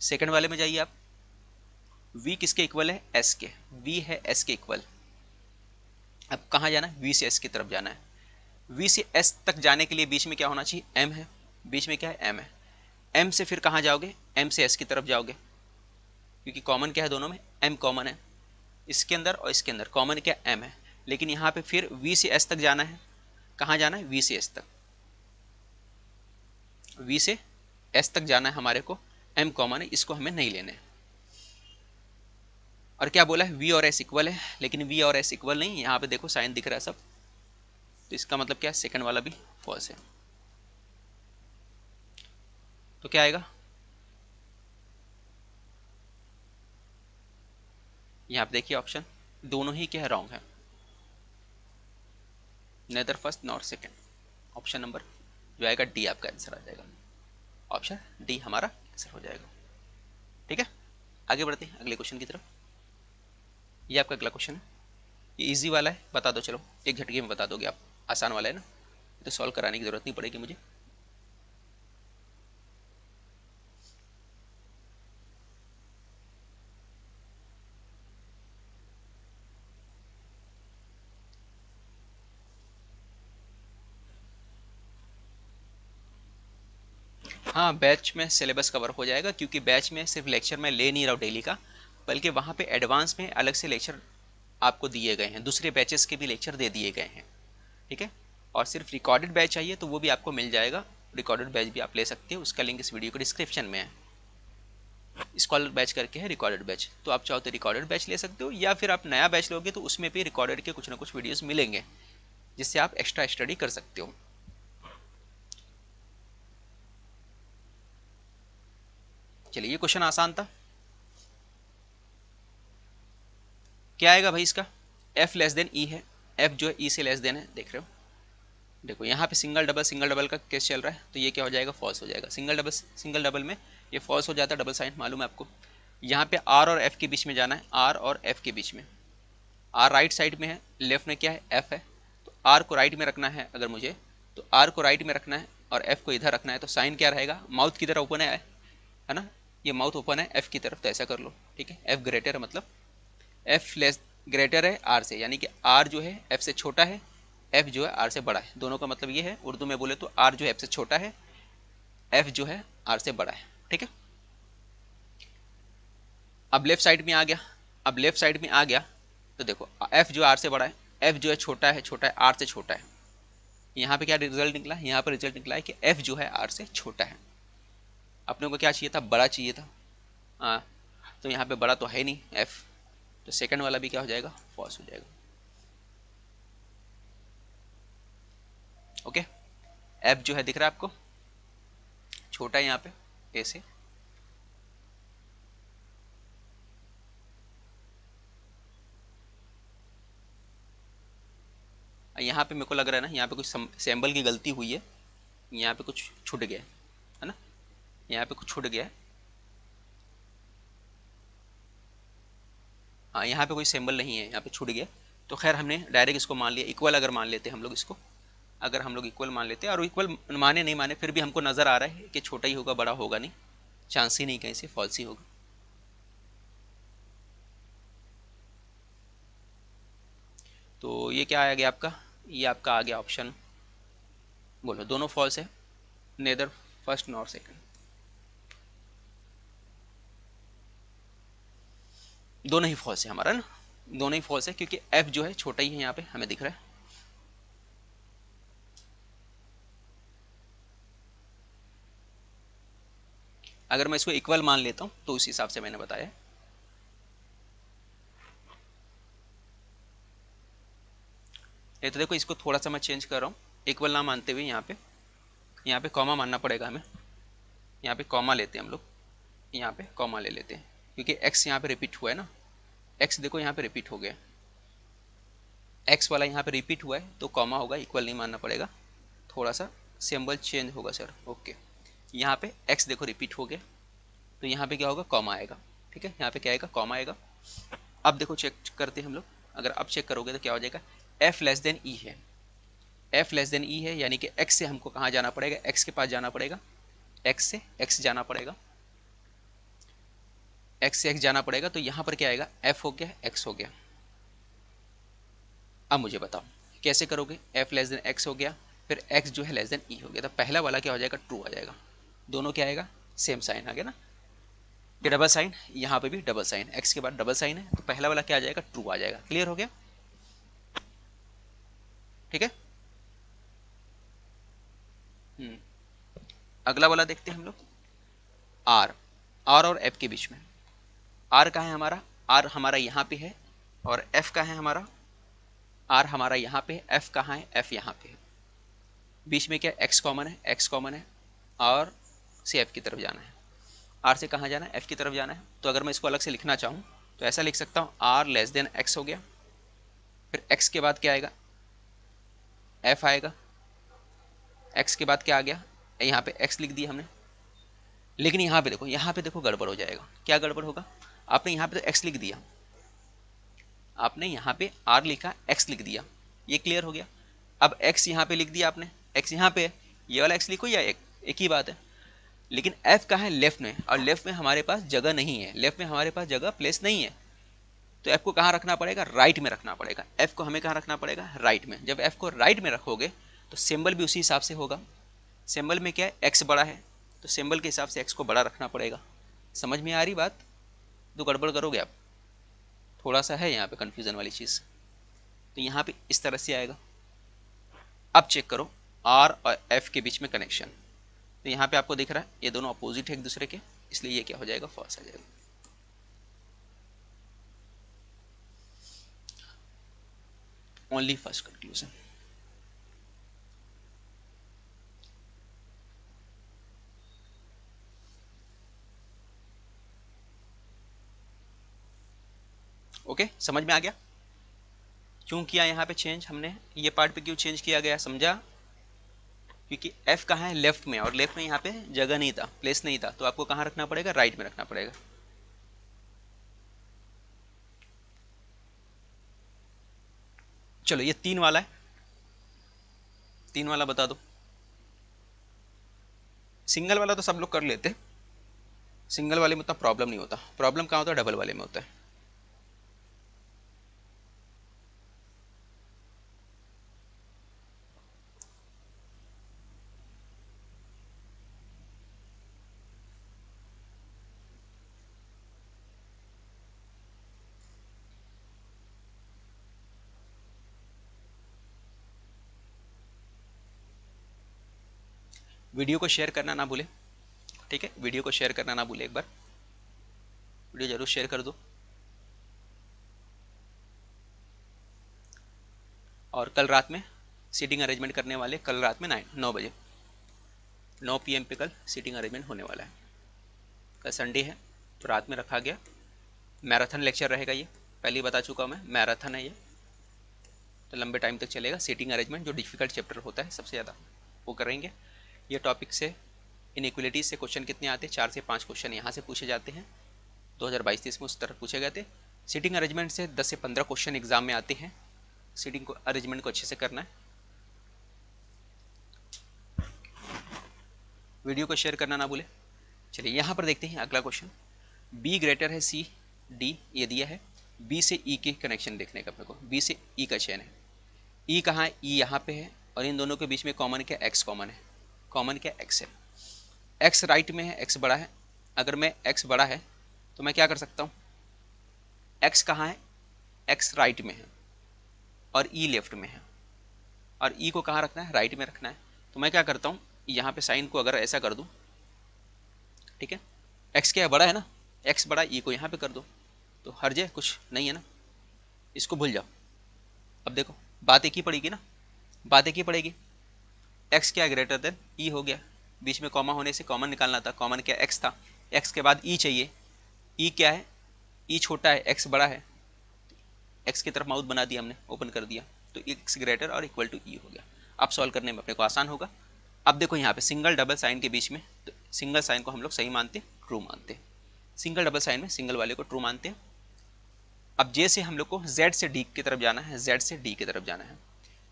सेकंड वाले में जाइए आप। वी किसके इक्वल है, एस के। वी है एस के इक्वल। अब कहाँ जाना है, वी से एस की तरफ जाना है। वी से एस तक जाने के लिए बीच में क्या होना चाहिए, एम है। बीच में क्या है, एम है। एम से फिर कहाँ जाओगे, एम से एस की तरफ जाओगे, क्योंकि कॉमन क्या है दोनों में, एम कॉमन है। इसके अंदर और इसके अंदर कॉमन क्या, एम है। लेकिन यहाँ पे फिर वी से एस तक जाना है। कहाँ जाना है, वी से एस तक। वी से एस तक जाना है हमारे को, एम कॉमन है, इसको हमें नहीं लेने। और क्या बोला है, वी और एस इक्वल है, लेकिन वी और एस इक्वल नहीं, यहाँ पे देखो साइन दिख रहा है सब, तो इसका मतलब क्या है, सेकंड वाला भी फॉल्स है। तो क्या आएगा, यहाँ पे देखिए ऑप्शन दोनों ही क्या है, रॉन्ग है, neither first nor second. Option number जो आएगा डी आपका आंसर आ जाएगा, ऑप्शन डी हमारा आंसर हो जाएगा। ठीक है, आगे बढ़ते हैं अगले क्वेश्चन की तरफ। ये आपका अगला क्वेश्चन है, ये इजी वाला है, बता दो, चलो एक झटके में बता दोगे आप, आसान वाला है ना, तो सॉल्व कराने की जरूरत नहीं पड़ेगी मुझे। हाँ, बैच में सिलेबस कवर हो जाएगा, क्योंकि बैच में सिर्फ लेक्चर मैं ले नहीं रहा हूँ डेली का, बल्कि वहाँ पे एडवांस में अलग से लेक्चर आपको दिए गए हैं, दूसरे बैचेस के भी लेक्चर दे दिए गए हैं। ठीक है, और सिर्फ रिकॉर्डेड बैच चाहिए तो वो भी आपको मिल जाएगा, रिकॉर्डेड बैच भी आप ले सकते हो, उसका लिंक इस वीडियो के डिस्क्रिप्शन में है। स्कॉलर बैच करके है रिकॉर्डेड बैच, तो आप चाहो तो रिकॉर्डेड बैच ले सकते हो, या फिर आप नया बैच लोगे तो उसमें भी रिकॉर्डेड के कुछ ना कुछ वीडियोस मिलेंगे, जिससे आप एक्स्ट्रा स्टडी कर सकते हो। चलिए, ये क्वेश्चन आसान था। क्या आएगा भाई इसका, एफ लेस देन ई है, एफ जो है ई से लेस देन है, देख रहे हो, देखो यहाँ पे सिंगल डबल का केस चल रहा है, तो ये क्या हो जाएगा, फॉल्स हो जाएगा। सिंगल डबल में ये फॉल्स हो जाता है, डबल साइन मालूम है आपको। यहाँ पे आर और एफ के बीच में जाना है, आर और एफ के बीच में, आर राइट साइड में है, लेफ्ट में क्या है, एफ है, तो आर को राइट में रखना है अगर मुझे, तो आर को राइट में रखना है और एफ को इधर रखना है, तो साइन क्या रहेगा, माउथ की तरफ ओपन है ना, ये माउथ ओपन है एफ की तरफ, तो ऐसा कर लो। ठीक है, एफ ग्रेटर है, मतलब एफ लेस ग्रेटर है आर से, यानी कि आर जो है एफ से छोटा है, एफ जो है आर से बड़ा है, दोनों का मतलब ये है, उर्दू में बोले तो आर जो है एफ से छोटा है, एफ जो है आर से बड़ा है। ठीक है, अब लेफ्ट साइड में आ गया, अब लेफ्ट साइड में आ गया तो देखो एफ जो आर से बड़ा है, एफ जो है छोटा है, आर से छोटा है। यहाँ पे क्या रिजल्ट निकला, यहाँ पर रिजल्ट निकला है कि एफ जो है आर से छोटा है। अपने को क्या चाहिए था, बड़ा चाहिए था, हाँ, तो यहाँ पे बड़ा तो है नहीं एफ, तो सेकंड वाला भी क्या हो जाएगा, फॉल्स हो जाएगा। ओके, एफ जो है दिख रहा है आपको, छोटा है यहाँ पे ए से, यहाँ पे मेरे को लग रहा है ना, यहाँ पे कुछ सैम्बल की गलती हुई है, यहाँ पे कुछ छूट गया है ना, यहाँ पे कुछ छूट गया है, हाँ यहाँ पे कोई सिंबल नहीं है, यहाँ पे छूट गया, तो खैर हमने डायरेक्ट इसको मान लिया इक्वल। अगर मान लेते हम लोग इसको, अगर हम लोग इक्वल मान लेते हैं, और इक्वल माने नहीं माने फिर भी हमको नज़र आ रहा है कि छोटा ही होगा, बड़ा होगा नहीं, चांस ही नहीं कहीं से, फॉल्स ही होगा। तो ये क्या आ गया आपका, ये आपका आ गया ऑप्शन, बोलो दोनों फॉल्स है, नेदर फर्स्ट नॉर सेकंड, दोनों ही फॉल्स है हमारा ना, दोनों ही फॉल्स है, क्योंकि एफ जो है छोटा ही है, यहाँ पे हमें दिख रहा है। अगर मैं इसको इक्वल मान लेता हूँ तो उस हिसाब से मैंने बताया। ये तो देखो, इसको थोड़ा सा मैं चेंज कर रहा हूँ, इक्वल ना मानते हुए यहाँ पे कॉमा मानना पड़ेगा हमें, यहाँ पे कॉमा लेते हैं हम लोग, यहाँ पे कॉमा ले लेते हैं, क्योंकि एक्स यहाँ पे रिपीट हुआ है ना, एक्स देखो यहाँ पे रिपीट हो गया, एक्स वाला यहाँ पे रिपीट हुआ है, तो कॉमा होगा, इक्वल नहीं मानना पड़ेगा, थोड़ा सा सिंबल चेंज होगा सर। ओके, यहाँ पे एक्स देखो रिपीट हो गया, तो यहाँ पे क्या होगा, कॉमा आएगा। ठीक है, यहाँ पे क्या आएगा, कॉमा आएगा। अब देखो चेक करते हैं हम लोग, अगर अब चेक करोगे तो क्या हो जाएगा, एफ लेस देन ई है, एफ लेस देन ई है, यानी कि एक्स से हमको कहाँ जाना पड़ेगा, एक्स के पास जाना पड़ेगा, एक्स से एक्स जाना पड़ेगा, एक्स से एक्स जाना पड़ेगा, तो यहाँ पर क्या आएगा, एफ हो गया, एक्स हो गया। अब मुझे बताओ कैसे करोगे, एफ लेस देन एक्स हो गया, फिर एक्स जो है लेस देन ई हो गया, तो पहला वाला क्या हो जाएगा, ट्रू आ जाएगा, दोनों क्या आएगा, सेम साइन आ गया ना, ये डबल साइन, यहाँ पे भी डबल साइन, एक्स के बाद डबल साइन है, तो पहला वाला क्या आ जाएगा, ट्रू आ जाएगा। क्लियर हो गया, ठीक है। अगला वाला देखते हैं हम लोग, आर, आर और एफ के बीच में, आर कहाँ है हमारा, आर हमारा यहाँ पे है, और एफ कहाँ है हमारा, आर हमारा यहाँ पे है, एफ कहाँ है, एफ यहाँ पे है, बीच में क्या एक्स कॉमन है, एक्स कॉमन है, और से एफ की तरफ जाना है, आर से कहाँ जाना है, एफ की तरफ जाना है। तो अगर मैं इसको अलग से लिखना चाहूँ तो ऐसा लिख सकता हूँ आर लेस देन एक्स हो गया, फिर एक्स के बाद क्या आएगा, एफ आएगा, एक्स के बाद क्या आ गया, यहाँ पे एक्स लिख दिया हमने। लेकिन यहाँ पे देखो, यहाँ पे देखो गड़बड़ हो जाएगा। क्या गड़बड़ होगा, आपने यहाँ पे तो एक्स लिख दिया, आपने यहाँ पे आर लिखा, एक्स लिख दिया, ये क्लियर हो गया। अब एक्स यहाँ पे लिख दिया आपने, एक्स यहाँ पे है, ये वाला एक्स लिखो या एक ही बात है। लेकिन एफ कहाँ है, लेफ्ट में, और लेफ्ट में हमारे पास जगह नहीं है, लेफ्ट में हमारे पास जगह प्लेस नहीं है। तो एफ को कहाँ रखना पड़ेगा, राइट में रखना पड़ेगा। एफ को हमें कहाँ रखना पड़ेगा, राइट में। जब एफ को राइट में रखोगे तो सिंबल भी उसी हिसाब से होगा। सिंबल में क्या है, एक्स बड़ा है, तो सिंबल के हिसाब से एक्स को बड़ा रखना पड़ेगा। समझ में आ रही बात, तो गड़बड़ करोगे आप, थोड़ा सा है यहाँ पे कंफ्यूजन वाली चीज़। तो यहाँ पे इस तरह से आएगा। अब चेक करो आर और एफ के बीच में कनेक्शन, तो यहाँ पे आपको दिख रहा है ये दोनों अपोजिट है एक दूसरे के, इसलिए ये क्या हो जाएगा, फॉल्स आ जाएगा। Only first conclusion. ओके, समझ में आ गया क्यों किया यहाँ पे चेंज हमने, ये पार्ट पे क्यों चेंज किया गया, समझा। क्योंकि एफ कहाँ है, लेफ्ट में, और लेफ्ट में यहाँ पे जगह नहीं था, प्लेस नहीं था, तो आपको कहाँ रखना पड़ेगा, राइट में रखना पड़ेगा। चलो ये 3 वाला है, 3 वाला बता दो। सिंगल वाला तो सब लोग कर लेते, सिंगल वाले में उतना प्रॉब्लम नहीं होता, प्रॉब्लम कहाँ होता है, डबल वाले में होता है। वीडियो को शेयर करना ना भूले, ठीक है, वीडियो को शेयर करना ना भूले, एक बार वीडियो जरूर शेयर कर दो। और कल रात में सीटिंग अरेंजमेंट करने वाले, कल रात में 9 बजे 9 PM पे कल सीटिंग अरेंजमेंट होने वाला है। कल संडे है तो रात में रखा गया, मैराथन लेक्चर रहेगा, ये पहले ही बता चुका हूँ मैं, मैराथन है ये, तो लंबे टाइम तक चलेगा। सीटिंग अरेंजमेंट जो डिफिकल्ट चैप्टर होता है सबसे ज़्यादा, वो करेंगे। ये टॉपिक से इनइक्वलिटीज से क्वेश्चन कितने आते हैं, 4 से 5 क्वेश्चन यहाँ से पूछे जाते हैं, 2022-23 में उस तरह पूछे गए थे। सीटिंग अरेंजमेंट से 10 से 15 क्वेश्चन एग्जाम में आते हैं, सीटिंग को अरेंजमेंट को अच्छे से करना है। वीडियो को शेयर करना ना भूले। चलिए यहाँ पर देखते हैं अगला क्वेश्चन, बी ग्रेटर है सी डी, ये दिया है, बी से ई के कनेक्शन देखने का अपने को, बी से ई का चयन है। ई कहाँ है, ई यहाँ पे है, और इन दोनों के बीच में कॉमन क्या, एक्स कॉमन है, कॉमन क्या, एक्स है। एक्स राइट में है, एक्स बड़ा है। अगर मैं एक्स बड़ा है तो मैं क्या कर सकता हूँ, एक्स कहाँ है, एक्स राइट में है और ई लेफ्ट में है, और ई को कहाँ रखना है, राइट में रखना है। तो मैं क्या करता हूँ, यहाँ पे साइन को अगर ऐसा कर दूँ, ठीक है, एक्स क्या है, बड़ा है ना, एक्स बड़ा, ई को यहाँ पे कर दो, तो हर्ज है, कुछ नहीं है ना, इसको भूल जाओ। अब देखो बात एक ही पड़ेगी ना, बात एक ही पड़ेगी। एक्स क्या ग्रेटर देन ई हो गया, बीच में कॉमा होने से कॉमन निकालना था, कॉमन क्या, एक्स था, एक्स के बाद ई चाहिए, ई क्या है, ई छोटा है, एक्स बड़ा है, एक्स की तरफ माउथ बना दिया हमने, ओपन कर दिया, तो एक्स ग्रेटर और इक्वल टू ई हो गया। अब सॉल्व करने में अपने को आसान होगा। अब देखो यहाँ पे सिंगल डबल साइन के बीच में, तो सिंगल साइन को हम लोग सही मानते हैं, ट्रू मानते हैं, सिंगल डबल साइन में सिंगल वाले को ट्रू मानते हैं। अब जे से हम लोग को जेड से डी की तरफ जाना है, जेड से डी की तरफ जाना है,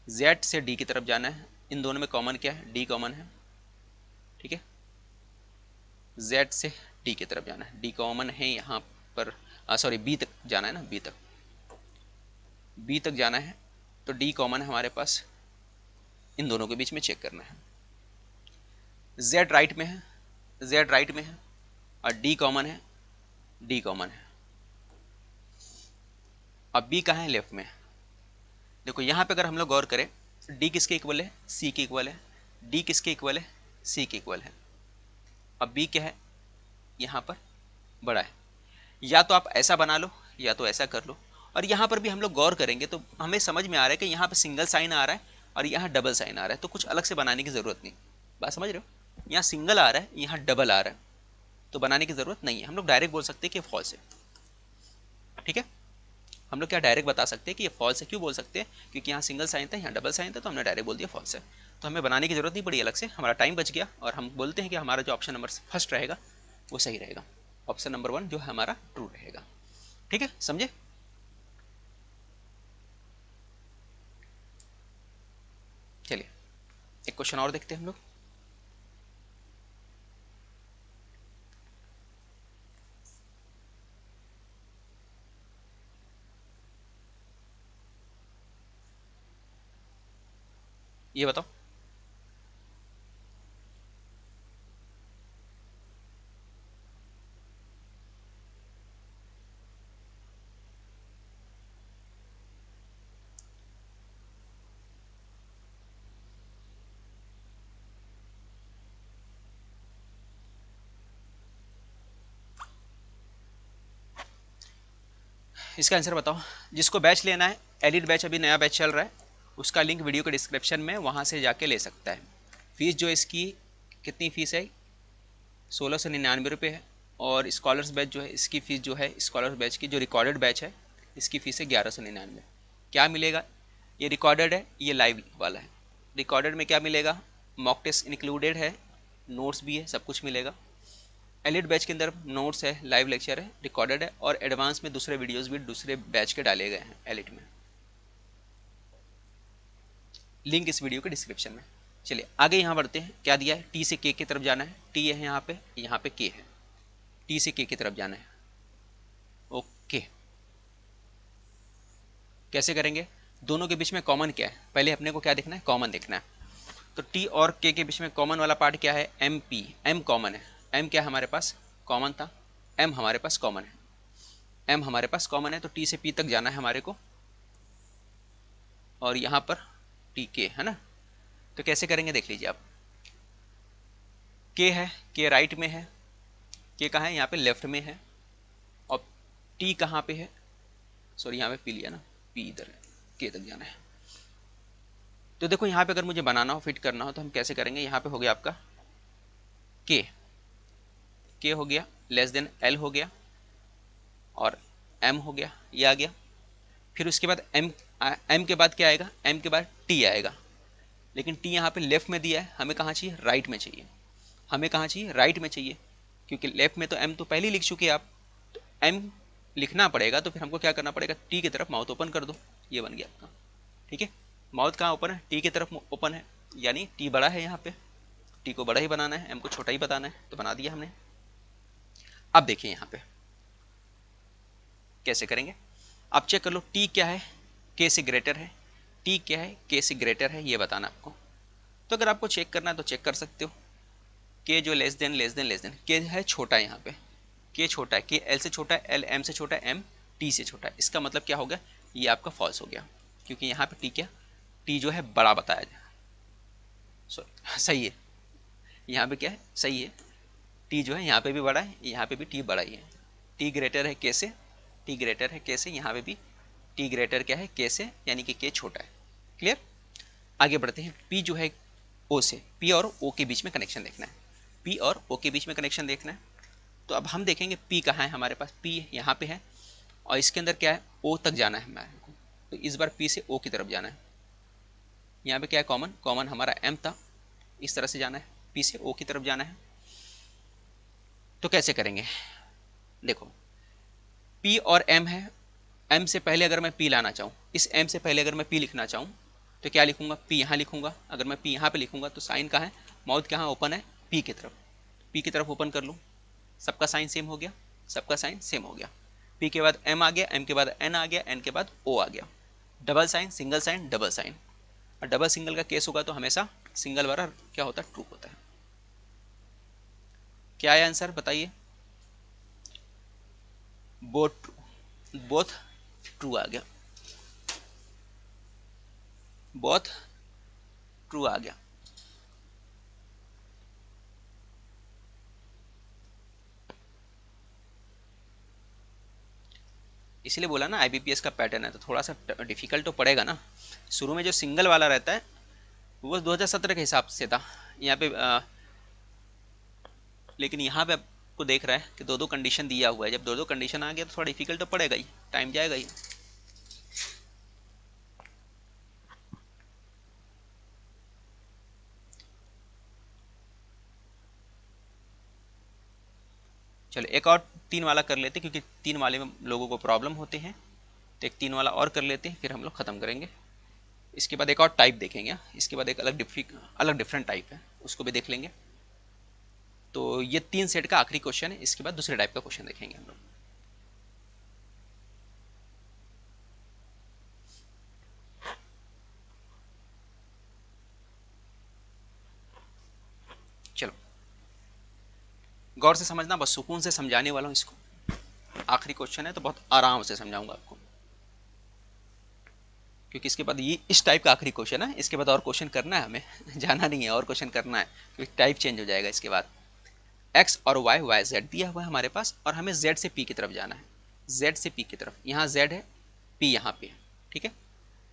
जेड से डी की तरफ जाना है। इन दोनों में कॉमन क्या है, डी कॉमन है, ठीक है, जेड से डी की तरफ जाना है, डी कॉमन है यहाँ पर, सॉरी बी तक जाना है ना, बी तक, बी तक जाना है, तो डी कॉमन है हमारे पास, इन दोनों के बीच में चेक करना है। जेड राइट में है, जेड राइट में है, और डी कॉमन है, डी कॉमन है। अब बी कहाँ है, लेफ्ट में। देखो यहाँ पे अगर हम लोग गौर करें, डी किसके इक्वल है, सी के इक्वल है, डी किसके इक्वल है, सी के इक्वल है। अब बी क्या है, यहाँ पर बड़ा है। या तो आप ऐसा बना लो या तो ऐसा कर लो, और यहाँ पर भी हम लोग गौर करेंगे तो हमें समझ में आ रहा है कि यहाँ पे सिंगल साइन आ रहा है और यहाँ डबल साइन आ रहा है, तो कुछ अलग से बनाने की ज़रूरत नहीं। बात समझ रहे हो, यहाँ सिंगल आ रहा है, यहाँ डबल आ रहा है, तो बनाने की ज़रूरत नहीं है, हम लोग डायरेक्ट बोल सकते हैं कि फॉल्स है। ठीक है, हम लोग क्या डायरेक्ट बता सकते हैं कि ये फॉल्स है। क्यों बोल सकते हैं? क्योंकि यहाँ सिंगल साइन था, यहाँ डबल साइन था, तो हमने डायरेक्ट बोल दिया फॉल्स है। तो हमें बनाने की जरूरत नहीं पड़ी अलग से, हमारा टाइम बच गया, और हम बोलते हैं कि हमारा जो ऑप्शन नंबर फर्स्ट रहेगा वो सही रहेगा, ऑप्शन नंबर 1 जो है हमारा ट्रू रहेगा। ठीक है, समझे? चलिए एक क्वेश्चन और देखते हैं हम लोग। ये बताओ, इसका आंसर बताओ। जिसको बैच लेना है, एलिट बैच अभी नया बैच चल रहा है, उसका लिंक वीडियो के डिस्क्रिप्शन में, वहाँ से जाके ले सकता है। फीस जो इसकी, कितनी फ़ीस है? 1699 है। और स्कॉलर्स बैच जो है, इसकी फ़ीस जो है, स्कॉलर्स बैच की जो रिकॉर्डेड बैच है, इसकी फ़ीस है 1199। क्या मिलेगा? ये रिकॉर्डेड है, ये लाइव वाला है। रिकॉर्डेड में क्या मिलेगा? मॉक टेस्ट इंक्लूडेड है, नोट्स भी है, सब कुछ मिलेगा। एलिट बैच के अंदर नोट्स है, लाइव लेक्चर है, रिकॉर्डेड है, और एडवांस में दूसरे वीडियोस भी दूसरे बैच के डाले गए हैं एलिट में। लिंक इस वीडियो के डिस्क्रिप्शन में। चलिए आगे यहाँ बढ़ते हैं। क्या दिया है? टी से के की तरफ जाना है। टी है यहाँ पे के है, टी से के की तरफ जाना है। ओके, कैसे करेंगे? दोनों के बीच में कॉमन क्या है? पहले अपने को क्या देखना है? कॉमन देखना है। तो टी और के बीच में कॉमन वाला पार्ट क्या है? M P. एम कॉमन है। एम क्या हमारे पास? कॉमन था। एम हमारे पास कॉमन है। एम हमारे पास कॉमन है, तो टी से पी तक जाना है हमारे को, और यहाँ पर टी के है ना। तो कैसे करेंगे देख लीजिए आप। के है, के राइट में है, के कहाँ है? यहाँ पे लेफ्ट में है। और टी कहाँ पे है? सॉरी यहाँ पे पी लिया ना, पी इधर है, के तक जाना है। तो देखो यहाँ पे अगर मुझे बनाना हो, फिट करना हो, तो हम कैसे करेंगे? यहाँ पे हो गया आपका के हो गया, लेस देन एल हो गया, और एम हो गया, ये आ गया। फिर उसके बाद एम के बाद क्या आएगा? एम के बाद टी आएगा। लेकिन टी यहाँ पे लेफ्ट में दिया है, हमें कहाँ चाहिए? राइट में चाहिए। हमें कहाँ चाहिए? राइट में चाहिए, क्योंकि लेफ्ट में तो एम तो पहले ही लिख चुके आप। तो एम लिखना पड़ेगा, तो फिर हमको क्या करना पड़ेगा? टी की तरफ माउथ ओपन कर दो, ये बन गया आपका। ठीक है, माउथ कहाँ ओपन है? टी की तरफ ओपन है, यानी टी बड़ा है यहाँ पे, टी को बड़ा ही बनाना है, एम को छोटा ही बताना है, तो बना दिया हमने। अब देखिए यहाँ पे कैसे करेंगे। आप चेक कर लो, टी क्या है? के से ग्रेटर है। टी क्या है? के से ग्रेटर है, ये बताना आपको। तो अगर आपको चेक करना है तो चेक कर सकते हो। के जो less than less than less than, के है छोटा है यहाँ पे, के छोटा है, के एल से छोटा है, एल एम से छोटा है, एम टी से छोटा है। इसका मतलब क्या हो गया? ये आपका फॉल्स हो गया, क्योंकि यहाँ पे टी क्या, टी जो है बड़ा बताया जाए, सॉरी सही है, यहाँ पे क्या है? सही है, टी जो है यहाँ पे भी बड़ा है, यहाँ पे भी टी बड़ा ही है। टी ग्रेटर है के से, टी ग्रेटर है के से, यहाँ पे भी टी ग्रेटर क्या है? के से, यानी कि के छोटा है। क्लियर? आगे बढ़ते हैं। पी जो है ओ से, पी और ओ के बीच में कनेक्शन देखना है। पी और ओ के बीच में कनेक्शन देखना है। तो अब हम देखेंगे पी कहाँ है हमारे पास। पी यहाँ पे है, और इसके अंदर क्या है? ओ तक जाना है हमारे को। तो इस बार पी से ओ की तरफ जाना है। यहाँ पे क्या है? कॉमन, कॉमन हमारा एम था, इस तरह से जाना है, पी से ओ की तरफ जाना है। तो कैसे करेंगे? देखो, पी और एम है। एम से पहले अगर मैं पी लाना चाहूँ, इस एम से पहले अगर मैं पी लिखना चाहूँ, तो क्या लिखूंगा? पी यहाँ लिखूंगा। अगर मैं पी यहाँ पे लिखूंगा तो साइन कहाँ है? माउथ कहाँ ओपन है? पी की तरफ। पी की तरफ ओपन कर लूँ, सबका साइन सेम हो गया, सबका साइन सेम हो गया। पी के बाद एम आ गया, एम के बाद एन आ गया, एन के बाद ओ आ गया। Double sign, single sign, double sign. और डबल सिंगल का केस होगा तो हमेशा सिंगल वाला क्या होता है? ट्रू होता है। क्या है आंसर बताइए? बोथ ट्रू, बोथ ट्रू आ गया, बोथ ट्रू आ गया। इसलिए बोला ना आईबीपीएस का पैटर्न है, तो थोड़ा सा डिफिकल्ट तो पड़ेगा ना। शुरू में जो सिंगल वाला रहता है वो 2017 के हिसाब से था यहाँ पे, लेकिन यहाँ पे आपको को देख रहा है कि दो दो कंडीशन दिया हुआ है, जब दो दो कंडीशन आ गया तो थोड़ा डिफिकल्ट तो पड़ेगा ही, टाइम जाएगा ही। चलो एक और 3 वाला कर लेते, क्योंकि 3 वाले में लोगों को प्रॉब्लम होते हैं, तो एक 3 वाला और कर लेते हैं, फिर हम लोग ख़त्म करेंगे। इसके बाद एक और टाइप देखेंगे, इसके बाद एक अलग डिफरेंट टाइप है, उसको भी देख लेंगे। तो ये 3 सेट का आखिरी क्वेश्चन है, इसके बाद दूसरे टाइप का क्वेश्चन देखेंगे हम लोग। चलो गौर से समझना, बस सुकून से समझाने वाला हूँ इसको, आखिरी क्वेश्चन है तो बहुत आराम से समझाऊंगा आपको, क्योंकि इसके बाद ये इस टाइप का आखिरी क्वेश्चन है, इसके बाद और क्वेश्चन करना है हमें जाना नहीं है, और क्वेश्चन करना है, क्योंकि टाइप चेंज हो जाएगा इसके बाद। एक्स और वाई, वाई जेड दिया हुआ है हमारे पास, और हमें जेड से पी की तरफ जाना है, जेड से पी की तरफ। यहाँ जेड है, पी यहाँ पे है, ठीक है।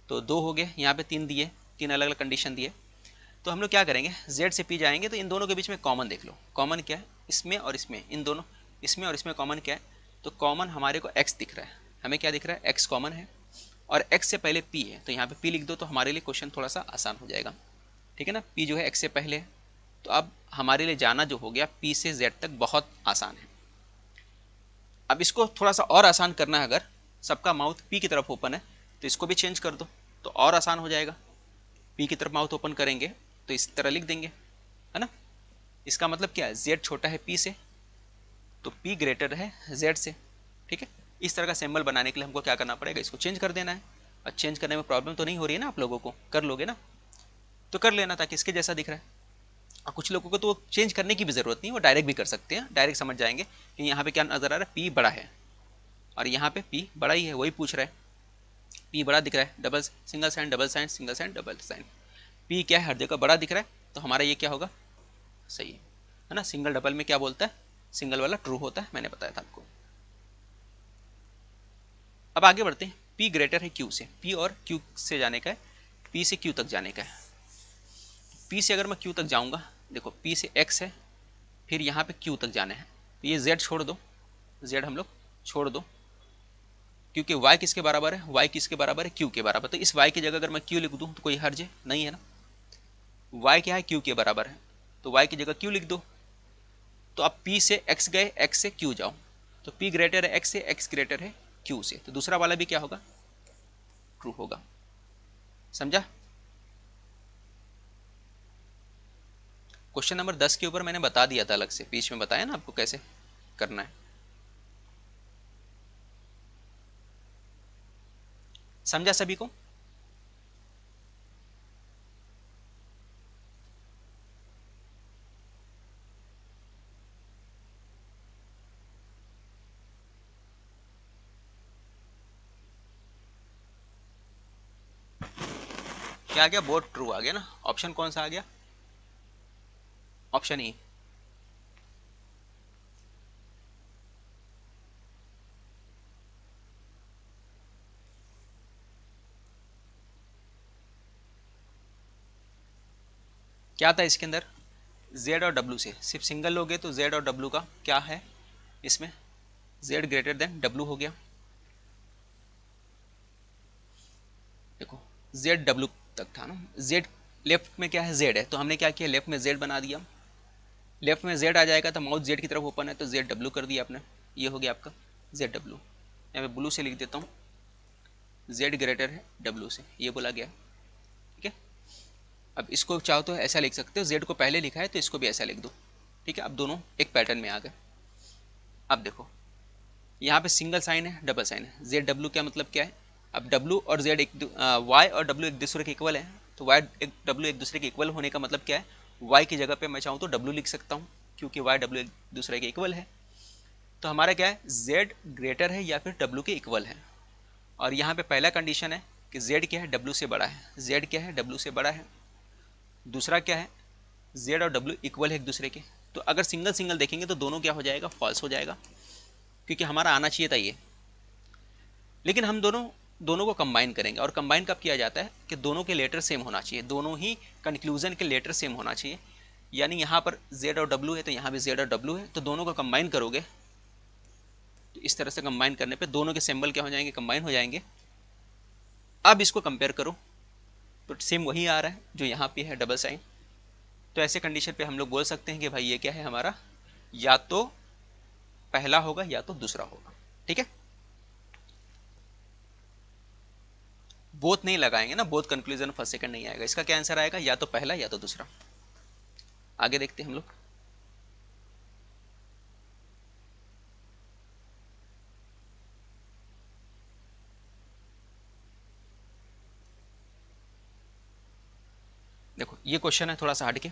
तो 2 हो गए, यहाँ पे 3 दिए, 3 अलग अलग कंडीशन दिए। तो हम लोग क्या करेंगे, जेड से पी जाएंगे तो इन दोनों के बीच में कॉमन देख लो, कॉमन क्या है इसमें और इसमें, इन दोनों इसमें और इसमें कॉमन क्या है, तो कॉमन हमारे को एक्स दिख रहा है, हमें क्या दिख रहा है, एक्स कॉमन है, और एक्स से पहले पी है, तो यहाँ पे पी लिख दो, तो हमारे लिए क्वेश्चन थोड़ा सा आसान हो जाएगा, ठीक है ना। पी जो है एक्स से पहले है, तो अब हमारे लिए जाना जो हो गया पी से जेड तक बहुत आसान है। अब इसको थोड़ा सा और आसान करना है, अगर सबका माउथ पी की तरफ ओपन है तो इसको भी चेंज कर दो, तो और आसान हो जाएगा। पी की तरफ माउथ ओपन करेंगे तो इस तरह लिख देंगे, है ना। इसका मतलब क्या है, जेड छोटा है पी से, तो पी ग्रेटर है जेड से, ठीक है। इस तरह का सिंबल बनाने के लिए हमको क्या करना पड़ेगा, इसको चेंज कर देना है। और चेंज करने में प्रॉब्लम तो नहीं हो रही है ना आप लोगों को, कर लोगे ना, तो कर लेना ताकि इसके जैसा दिख रहा है। और कुछ लोगों को तो चेंज करने की भी जरूरत नहीं, वो डायरेक्ट भी कर सकते हैं, डायरेक्ट समझ जाएंगे कि यहाँ पे क्या नजर आ रहा है, पी बड़ा है, और यहाँ पे पी बड़ा ही है, वही पूछ रहा है, पी बड़ा दिख रहा है, double single sign double sign single sign double sign, P क्या है हर जगह बड़ा दिख रहा है, तो हमारा ये क्या होगा, सही है ना। सिंगल डबल में क्या बोलता है, सिंगल वाला ट्रू होता है, मैंने बताया था आपको। अब आगे बढ़ते हैं, P ग्रेटर है Q से, P और Q से जाने का है, P से Q तक जाने का है। P से अगर मैं Q तक जाऊंगा, देखो P से X है, फिर यहाँ पे Q तक जाना है, तो ये Z छोड़ दो, Z हम लोग छोड़ दो, क्योंकि Y किसके बराबर है, Y किसके बराबर है, Q के बराबर, तो इस Y की जगह अगर मैं Q लिख दूँ तो कोई हर्ज नहीं है ना। Y क्या है, Q के बराबर है, तो Y की जगह Q लिख दो। तो अब P से X गए, X से Q जाओ, तो P ग्रेटर है X से, X ग्रेटर है Q से, तो दूसरा वाला भी क्या होगा, ट्रू होगा। समझा। क्वेश्चन नंबर 10 के ऊपर मैंने बता दिया था अलग से, बीच में बताया ना आपको कैसे करना है, समझा सभी को। क्या आ गया, बोथ ट्रू आ गया ना। ऑप्शन कौन सा आ गया, ऑप्शन ई। क्या था इसके अंदर, जेड और डब्ल्यू से सिर्फ सिंगल लोगे तो जेड और डब्ल्यू का क्या है, इसमें जेड ग्रेटर देन डब्ल्यू हो गया। देखो जेड डब्ल्यू तक था ना, जेड लेफ्ट में क्या है, जेड है, तो हमने क्या किया, लेफ्ट में जेड बना दिया, लेफ्ट में जेड आ जाएगा तो माउथ जेड की तरफ ओपन है, तो जेड डब्ल्यू कर दिया आपने, ये हो गया आपका जेड डब्ल्यू। यहाँ पे ब्लू से लिख देता हूँ, जेड ग्रेटर है डब्ल्यू से, ये बोला गया, ठीक है। अब इसको चाहो तो ऐसा लिख सकते हो, जेड को पहले लिखा है तो इसको भी ऐसा लिख दो, ठीक है। अब दोनों एक पैटर्न में आ गए। अब देखो यहाँ पे सिंगल साइन है, डबल साइन है, जेड डब्ल्यू क्या मतलब क्या है, अब डब्ल्यू और जेड वाई और डब्ल्यू एक दूसरे के इक्वल है, तो वाई एक डब्ल्यू एक दूसरे के इक्वल होने का मतलब क्या है, वाई की जगह पे मैं चाहूँ तो डब्ल्यू लिख सकता हूँ, क्योंकि वाई डब्ल्यू एक दूसरे के इक्वल है। तो हमारा क्या है, जेड ग्रेटर है या फिर डब्ल्यू के इक्वल है, और यहाँ पे पहला कंडीशन है कि जेड क्या है, डब्ल्यू से बड़ा है, जेड क्या है, डब्ल्यू से बड़ा है। दूसरा क्या है, जेड और डब्ल्यू इक्वल है एक दूसरे के, तो अगर सिंगल सिंगल देखेंगे तो दोनों क्या हो जाएगा, फॉल्स हो जाएगा, क्योंकि हमारा आना चाहिए था ये। लेकिन हम दोनों दोनों को कंबाइन करेंगे, और कंबाइन कब किया जाता है कि दोनों के लेटर सेम होना चाहिए, दोनों ही कंक्लूजन के लेटर सेम होना चाहिए, यानी यहाँ पर z और w है तो यहाँ भी z और w है, तो दोनों को कंबाइन करोगे तो इस तरह से कंबाइन करने पे दोनों के सिंबल क्या हो जाएंगे, कंबाइन हो जाएंगे। अब इसको कंपेयर करो तो सेम वही आ रहा है जो यहाँ पे है, डबल साइन। तो ऐसे कंडीशन पे हम लोग बोल सकते हैं कि भाई ये क्या है हमारा, या तो पहला होगा या तो दूसरा होगा। ठीक है, बोथ नहीं लगाएंगे ना, बोथ कंक्लूजन फर्स्ट सेकंड नहीं आएगा। इसका क्या आंसर आएगा, या तो पहला या तो दूसरा। आगे देखते हैं हम लोग। देखो ये क्वेश्चन है थोड़ा सा हटके,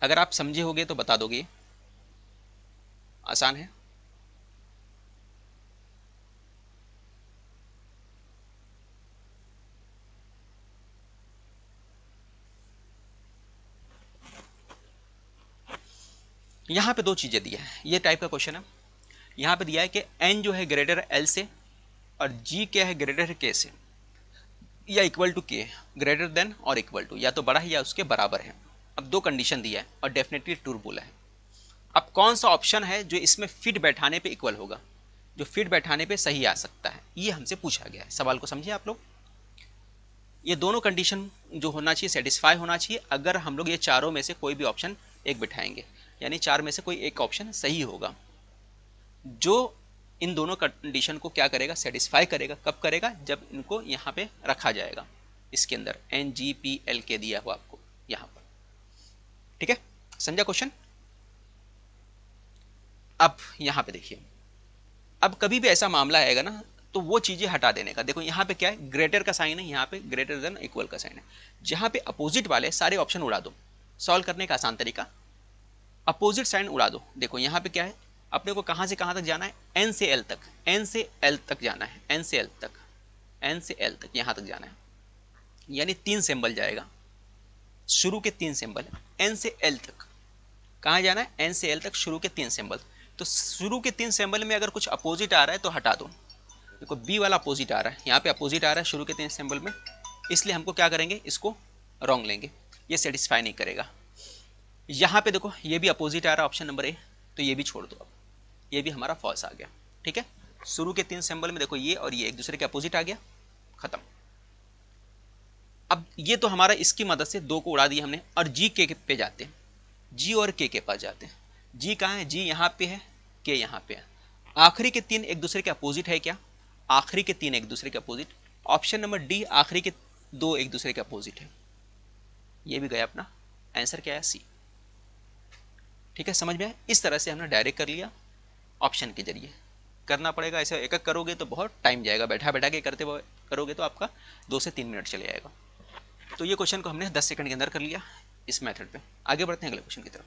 अगर आप समझे होगे तो बता दोगे, आसान है। यहाँ पे दो चीजें दी है, ये टाइप का क्वेश्चन है। यहाँ पे दिया है कि n जो है ग्रेटर है l से, और g क्या है ग्रेटर है k से, या equal to k, greater than और इक्वल टू, या तो बड़ा है या उसके बराबर है। अब दो कंडीशन दिया है और डेफिनेटली ट्रू बोला है। अब कौन सा ऑप्शन है जो इसमें फिट बैठाने पे इक्वल होगा, जो फिट बैठाने पे सही आ सकता है, ये हमसे पूछा गया है। सवाल को समझिए आप लोग, ये दोनों कंडीशन जो होना चाहिए सेटिस्फाई होना चाहिए। अगर हम लोग ये चारों में से कोई भी ऑप्शन एक बिठाएंगे, यानी चार में से कोई एक ऑप्शन सही होगा जो इन दोनों कंडीशन को क्या करेगा, सेटिस्फाई करेगा। कब करेगा, जब इनको यहाँ पे रखा जाएगा, इसके अंदर NGPL दिया हुआ आपको यहाँ पर। ठीक है, समझा क्वेश्चन। अब यहाँ पे देखिए, अब कभी भी ऐसा मामला आएगा ना तो वो चीजें हटा देने का। देखो यहाँ पे क्या है, ग्रेटर का साइन है, यहाँ पे ग्रेटर देन इक्वल का साइन है। जहाँ पे अपोजिट वाले सारे ऑप्शन उड़ा दो। सॉल्व करने का आसान तरीका, अपोजिट साइन उड़ा दो। देखो यहाँ पे क्या है, अपने को कहाँ से कहाँ तक जाना है, n से l तक, n से l तक जाना है, n से l तक, n से l तक यहाँ तक जाना है। यानी 3 सिंबल जाएगा, शुरू के 3 सिंबल n से l तक। कहाँ जाना है, n से l तक, शुरू के 3 सिंबल। तो शुरू के 3 सिंबल में अगर कुछ अपोजिट आ रहा है तो हटा दो। देखो b वाला अपोजिट आ रहा है, यहाँ पे अपोजिट आ रहा है शुरू के 3 सिंबल में, इसलिए हमको क्या करेंगे, इसको रॉन्ग लेंगे, ये सेटिस्फाई नहीं करेगा। यहाँ पे देखो ये भी अपोजिट आ रहा है ऑप्शन नंबर ए, तो ये भी छोड़ दो। अब ये भी हमारा फॉल्स आ गया। ठीक है, शुरू के 3 सिंबल में देखो ये और ये एक दूसरे के अपोजिट आ गया, खत्म। अब ये तो हमारा इसकी मदद से दो को उड़ा दिया हमने, और जी के पे जाते हैं, जी और के पास जाते हैं। जी कहाँ है, जी यहाँ पे है, के यहाँ पे है। आखिरी के 3 एक दूसरे के अपोजिट है क्या, आखिरी के 3 एक दूसरे के अपोजिट। ऑप्शन नंबर डी, आखिरी के 2 एक दूसरे के अपोजिट है। ये भी गया अपना आंसर, क्या है, सी। ठीक है, समझ में आया। इस तरह से हमने डायरेक्ट कर लिया, ऑप्शन के जरिए करना पड़ेगा। ऐसे एक एक करोगे तो बहुत टाइम जाएगा, बैठा बैठा के करते करोगे तो आपका 2 से 3 मिनट चले जाएगा। तो ये क्वेश्चन को हमने 10 सेकंड के अंदर कर लिया इस मेथड पे। आगे बढ़ते हैं अगले क्वेश्चन की तरफ।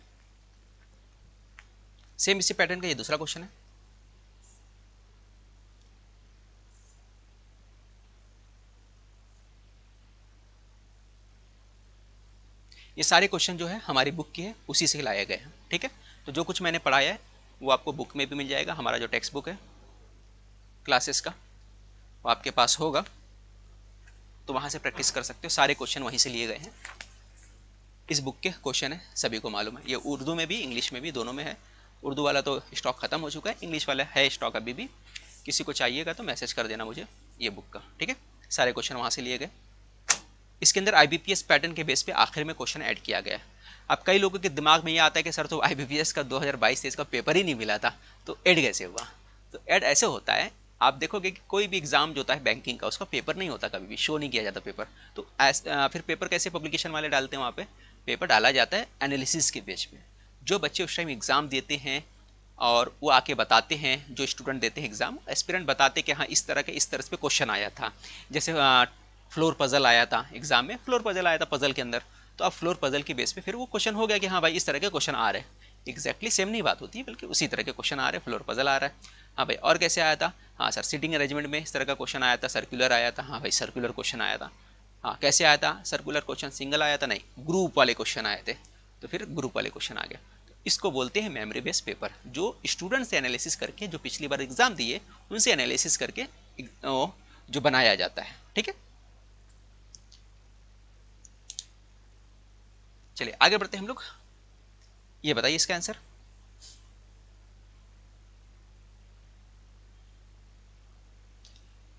सेम इसी पैटर्न का ये दूसरा क्वेश्चन है। ये सारे क्वेश्चन जो है हमारी बुक की है, उसी से लाए गए हैं। ठीक है, तो जो कुछ मैंने पढ़ाया है वो आपको बुक में भी मिल जाएगा। हमारा जो टेक्स्ट बुक है क्लासेस का वो आपके पास होगा, तो वहाँ से प्रैक्टिस कर सकते हो। सारे क्वेश्चन वहीं से लिए गए हैं, इस बुक के क्वेश्चन है, सभी को मालूम है। ये उर्दू में भी इंग्लिश में भी दोनों में है। उर्दू वाला तो स्टॉक खत्म हो चुका है, इंग्लिश वाला है स्टॉक अभी भी। किसी को चाहिएगा तो मैसेज कर देना मुझे ये बुक का। ठीक है, सारे क्वेश्चन वहाँ से लिए गए। इसके अंदर IBPS पैटर्न के बेस पे आखिर में क्वेश्चन ऐड किया गया है। अब कई लोगों के दिमाग में ये आता है कि सर तो IBPS का 2022-23 का पेपर ही नहीं मिला था, तो ऐड कैसे हुआ। तो ऐड ऐसे होता है, आप देखोगे कि कोई भी एग्जाम जो होता है बैंकिंग का, उसका पेपर नहीं होता, कभी भी शो नहीं किया जाता पेपर। तो फिर पेपर कैसे पब्लिकेशन वाले डालते हैं, वहाँ पे पेपर डाला जाता है एनालिसिस के बेस पे। जो बच्चे उस टाइम एग्ज़ाम देते हैं और वो आके बताते हैं, जो स्टूडेंट देते हैं एग्जाम, एस्पिरेंट बताते हैं कि हाँ इस तरह से पे क्वेश्चन आया था। जैसे फ्लोर पजल आया था एग्जाम में, फ्लोर पजल आया था पजल के अंदर, तो अब फ्लोर पजल के बेस पे फिर वो क्वेश्चन हो गया कि हाँ भाई इस तरह के क्वेश्चन आ रहे हैं। एग्जैक्टली सेम नहीं बात होती है, बल्कि उसी तरह के क्वेश्चन आ रहे हैं, फ्लोर पजल आ रहा है। हाँ भाई, और कैसे आया था, हाँ सर सिटिंग अरेंजमेंट में इस तरह का क्वेश्चन आया था, सर्कुलर आया था, हाँ भाई सर्कुलर क्वेश्चन आया था। हाँ कैसे आया था, सर्कुलर क्वेश्चन सिंगल आया था, नहीं ग्रुप वाले क्वेश्चन आए थे, तो फिर ग्रुप वाले क्वेश्चन आ गया। इसको बोलते हैं मेमोरी बेस्ड पेपर, जो स्टूडेंट से एनालिसिस करके, जो पिछली बार एग्जाम दिए उनसे एनालिसिस करके जो बनाया जाता है। ठीक है, चलिए आगे बढ़ते हैं हम लोग। ये बताइए इसका आंसर।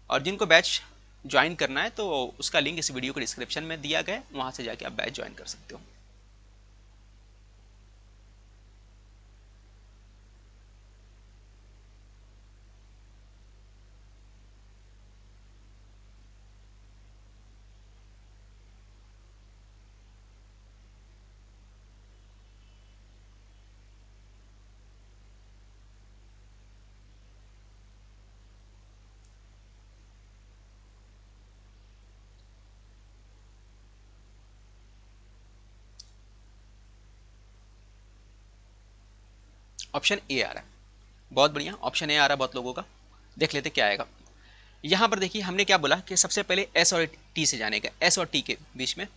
और जिनको बैच ज्वाइन करना है तो उसका लिंक इस वीडियो के डिस्क्रिप्शन में दिया गया है, वहां से जाके आप बैच ज्वाइन कर सकते हो। ऑप्शन ए आ रहा है, बहुत बढ़िया, ऑप्शन ए आ रहा है बहुत लोगों का। देख लेते क्या आएगा। यहाँ पर देखिए हमने क्या बोला कि सबसे पहले एस और टी से जाने का। एस और टी के बीच में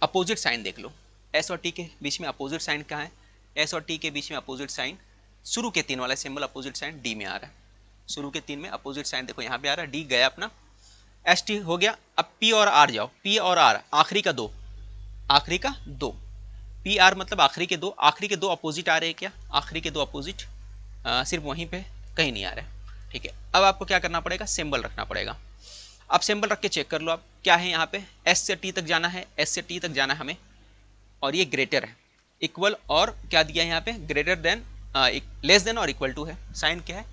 अपोजिट साइन देख लो। एस और टी के बीच में अपोजिट साइन कहाँ है? एस और टी के बीच में अपोजिट साइन, शुरू के 3 वाला सिंबल अपोजिट साइन डी में आ रहा है। शुरू के 3 में अपोजिट साइन देखो यहाँ पे आ रहा है, डी गया अपना, एस टी हो गया। अब पी और आर जाओ, पी और आर आखिरी का 2, आखिरी का 2, पी आर मतलब आखिरी के 2, आखिरी के 2 अपोजिट आ रहे हैं क्या? आखिरी के 2 अपोजिट सिर्फ वहीं पे, कहीं नहीं आ रहा है। ठीक है, अब आपको क्या करना पड़ेगा? सिंबल रखना पड़ेगा। अब सिंबल रख के चेक कर लो आप क्या है यहाँ पे। एस से टी तक जाना है, एस से टी तक जाना है हमें, और ये ग्रेटर है, इक्वल, और क्या दिया है यहाँ पे? ग्रेटर देन, लेस देन और इक्वल टू है। साइन क्या है?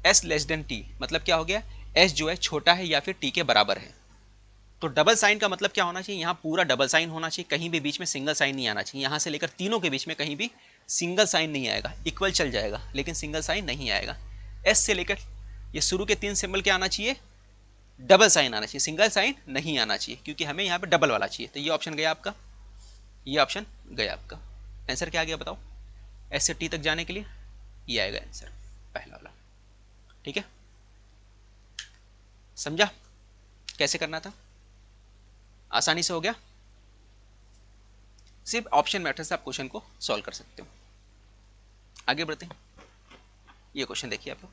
एस लेस देन टी, मतलब क्या हो गया? एस जो है छोटा है या फिर टी के बराबर है। तो डबल साइन का मतलब क्या होना चाहिए? यहाँ पूरा डबल साइन होना चाहिए, कहीं भी बीच में सिंगल साइन नहीं आना चाहिए। यहाँ से लेकर तीनों के बीच में कहीं भी सिंगल साइन नहीं आएगा। इक्वल चल जाएगा लेकिन सिंगल साइन नहीं आएगा। एस से लेकर ये शुरू के 3 सिंबल क्या आना चाहिए? डबल साइन आना चाहिए, सिंगल साइन नहीं आना चाहिए, क्योंकि हमें यहाँ पे डबल वाला चाहिए। तो ये ऑप्शन गया आपका, ये ऑप्शन गया आपका। आंसर क्या आ गया बताओ? एस से टी तक जाने के लिए ये आएगा आंसर, पहला वाला। ठीक है, समझा कैसे करना था? आसानी से हो गया। सिर्फ ऑप्शन मेथड से आप क्वेश्चन को सॉल्व कर सकते हो। आगे बढ़ते हैं। ये क्वेश्चन देखिए आप लोग,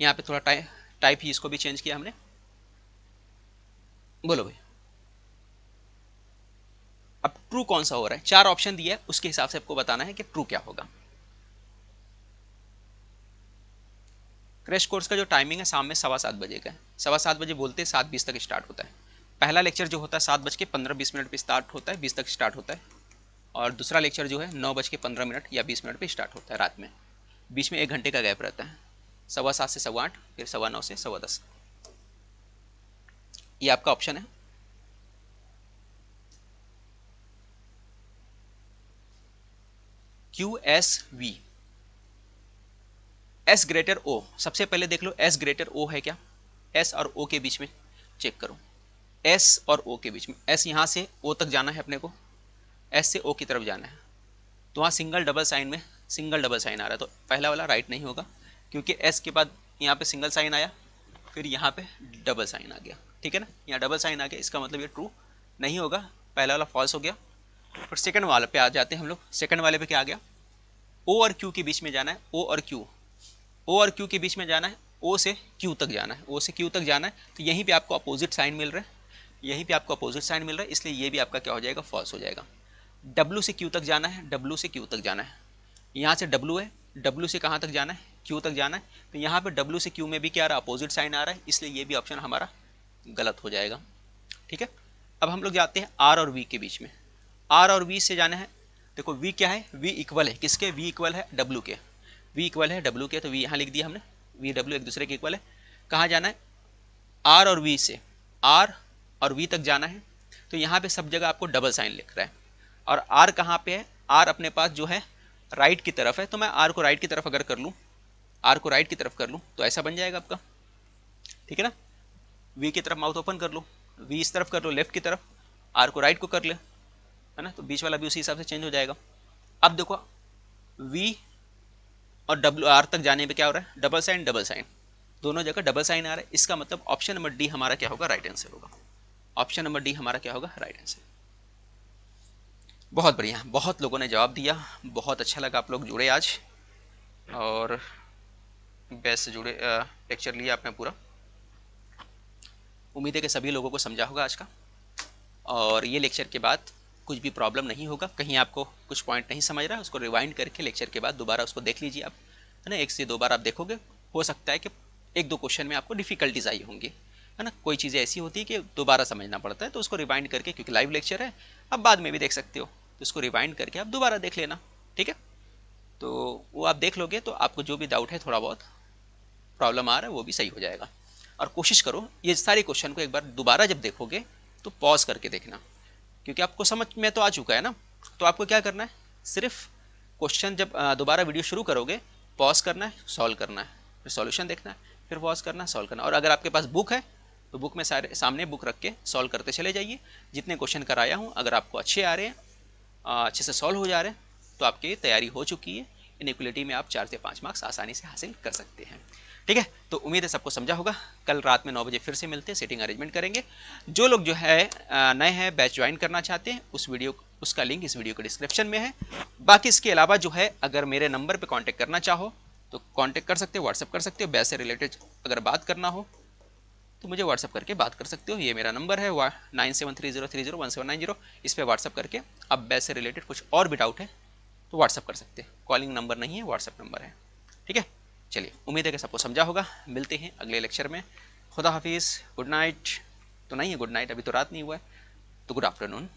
यहाँ पे थोड़ा टाइप ही इसको भी चेंज किया हमने। बोलो भाई, अब ट्रू कौन सा हो रहा है? 4 ऑप्शन दिया है, उसके हिसाब से आपको बताना है कि ट्रू क्या होगा। क्रैश कोर्स का जो टाइमिंग है शाम में 7:15 बजे का है। 7:15 बजे बोलते हैं, 7:20 तक स्टार्ट होता है। पहला लेक्चर जो होता है 7:15-20 पे स्टार्ट होता है, 20 तक स्टार्ट होता है। और दूसरा लेक्चर जो है 9:15 या 20 पे स्टार्ट होता है रात में। बीच में 1 घंटे का गैप रहता है, 7:15 से 8:15, फिर 9:15 से 10:15। ये आपका ऑप्शन है। Q S V, S greater O, सबसे पहले देख लो एस ग्रेटर ओ है क्या? एस और ओ के बीच में चेक करो, एस और ओ के बीच में। एस यहाँ से ओ तक जाना है अपने को, एस से ओ की तरफ जाना है, तो वहाँ सिंगल डबल साइन में सिंगल डबल साइन आ रहा है, तो पहला वाला राइट नहीं होगा, क्योंकि एस के बाद यहाँ पे सिंगल साइन आया, फिर यहाँ पे डबल साइन आ गया। ठीक है ना, यहाँ डबल साइन आ गया, इसका मतलब ये ट्रू नहीं होगा, पहला वाला फॉल्स हो गया। फिर सेकंड वाले पे आ जाते हैं हम लोग। सेकंड वाले पे क्या आ गया? ओ और क्यू के बीच में जाना है, ओ और क्यू, ओ और क्यू के बीच में जाना है, ओ से क्यू तक जाना है, ओ से क्यू तक जाना है, तो यहीं पे आपको अपोजिट साइन मिल रहा है, यहीं पे आपको अपोजिट साइन मिल रहा है, इसलिए ये भी आपका क्या हो जाएगा? फॉल्स हो जाएगा। डब्ल्यू से क्यू तक जाना है, डब्ल्यू से क्यू तक जाना है, यहाँ से डब्ल्यू है, डब्ल्यू से कहाँ तक जाना है? क्यू तक जाना है, तो यहाँ पे डब्ल्यू से क्यू में भी क्या आ रहा है? अपोजिट साइन आ रहा है, इसलिए ये भी ऑप्शन हमारा गलत हो जाएगा। ठीक है, अब हम लोग जाते हैं आर और वी के बीच में। आर और वी से जाना है, देखो वी क्या है? वी इक्वल है किसके? वी इक्वल है डब्ल्यू के, वी इक्वल है डब्ल्यू के, तो वी यहाँ लिख दिया हमने, वी डब्ल्यू एक दूसरे के इक्वल है। कहाँ जाना है? आर और वी से, आर और वी तक जाना है, तो यहाँ पे सब जगह आपको डबल साइन लिख रहा है। और आर कहाँ पे है? आर अपने पास जो है राइट की तरफ है, तो मैं आर को राइट की तरफ अगर कर लूँ, आर को राइट की तरफ कर लूँ तो ऐसा बन जाएगा आपका। ठीक है ना, वी की तरफ माउथ ओपन कर लो, वी इस तरफ कर लो लेफ्ट की तरफ, आर को राइट को कर ले, है ना, तो बीच वाला भी उसी हिसाब से चेंज हो जाएगा। अब देखो वी और डब्ल्यू आर तक जाने पे क्या हो रहा है? डबल साइन डबल साइन, दोनों जगह डबल साइन आ रहा है, इसका मतलब ऑप्शन नंबर डी हमारा क्या होगा? राइट आंसर होगा। ऑप्शन नंबर डी हमारा क्या होगा? Right answer. बहुत बढ़िया, बहुत लोगों ने जवाब दिया, बहुत अच्छा लगा आप लोग जुड़े आज, और बैच से जुड़े, लेक्चर लिया आपने पूरा। उम्मीद है कि सभी लोगों को समझा होगा आज का। और ये लेक्चर के बाद कुछ भी प्रॉब्लम नहीं होगा। कहीं आपको कुछ पॉइंट नहीं समझ रहा है, उसको रिवाइंड करके लेक्चर के बाद दोबारा उसको देख लीजिए आप, है ना। 1 से 2 बार आप देखोगे, हो सकता है कि 1-2 क्वेश्चन में आपको डिफिकल्टीज आई होंगी, है ना। कोई चीज़ें ऐसी होती है कि दोबारा समझना पड़ता है, तो उसको रिवाइंड करके, क्योंकि लाइव लेक्चर है, आप बाद में भी देख सकते हो, तो उसको रिवाइंड करके आप दोबारा देख लेना, ठीक है। तो वो आप देख लोगे तो आपको जो भी डाउट है, थोड़ा बहुत प्रॉब्लम आ रहा है, वो भी सही हो जाएगा। और कोशिश करो ये सारे क्वेश्चन को एक बार दोबारा जब देखोगे तो पॉज करके देखना, क्योंकि आपको समझ में तो आ चुका है ना। तो आपको क्या करना है, सिर्फ क्वेश्चन जब दोबारा वीडियो शुरू करोगे, पॉज करना है, सॉल्व करना है, फिर सॉल्यूशन देखना है, फिर पॉज करना है, सॉल्व करना है। और अगर आपके पास बुक है तो बुक में सामने बुक रख के सॉल्व करते चले जाइए। जितने क्वेश्चन कराया हूँ, अगर आपको अच्छे आ रहे हैं, अच्छे से सॉल्व हो जा रहे हैं, तो आपकी तैयारी हो चुकी है। इनइक्वलिटी में आप 4 से 5 मार्क्स आसानी से हासिल कर सकते हैं, ठीक है। तो उम्मीद है सबको समझा होगा। कल रात में 9 बजे फिर से मिलते हैं, सीटिंग अरेंजमेंट करेंगे। जो लोग जो है नए हैं, बैच ज्वाइन करना चाहते हैं, उसका लिंक इस वीडियो के डिस्क्रिप्शन में है। बाकी इसके अलावा जो है, अगर मेरे नंबर पर कॉन्टैक्ट करना चाहो तो कॉन्टैक्ट कर सकते हो, व्हाट्सअप कर सकते हो। बैच से रिलेटेड अगर बात करना हो तो मुझे व्हाट्सअप करके बात कर सकते हो। ये मेरा नंबर है 9730301790। इस पर व्हाट्सअप करके अब बैच से रिलेटेड कुछ और भी डाउट है तो व्हाट्सअप कर सकते हैं। कॉलिंग नंबर नहीं है, व्हाट्सअप नंबर है, ठीक है। चलिए, उम्मीद है कि सबको समझा होगा। मिलते हैं अगले लेक्चर में। खुदा हाफिज़, गुड नाइट। तो नहीं है गुड नाइट, अभी तो रात नहीं हुआ है, तो गुड आफ्टरनून।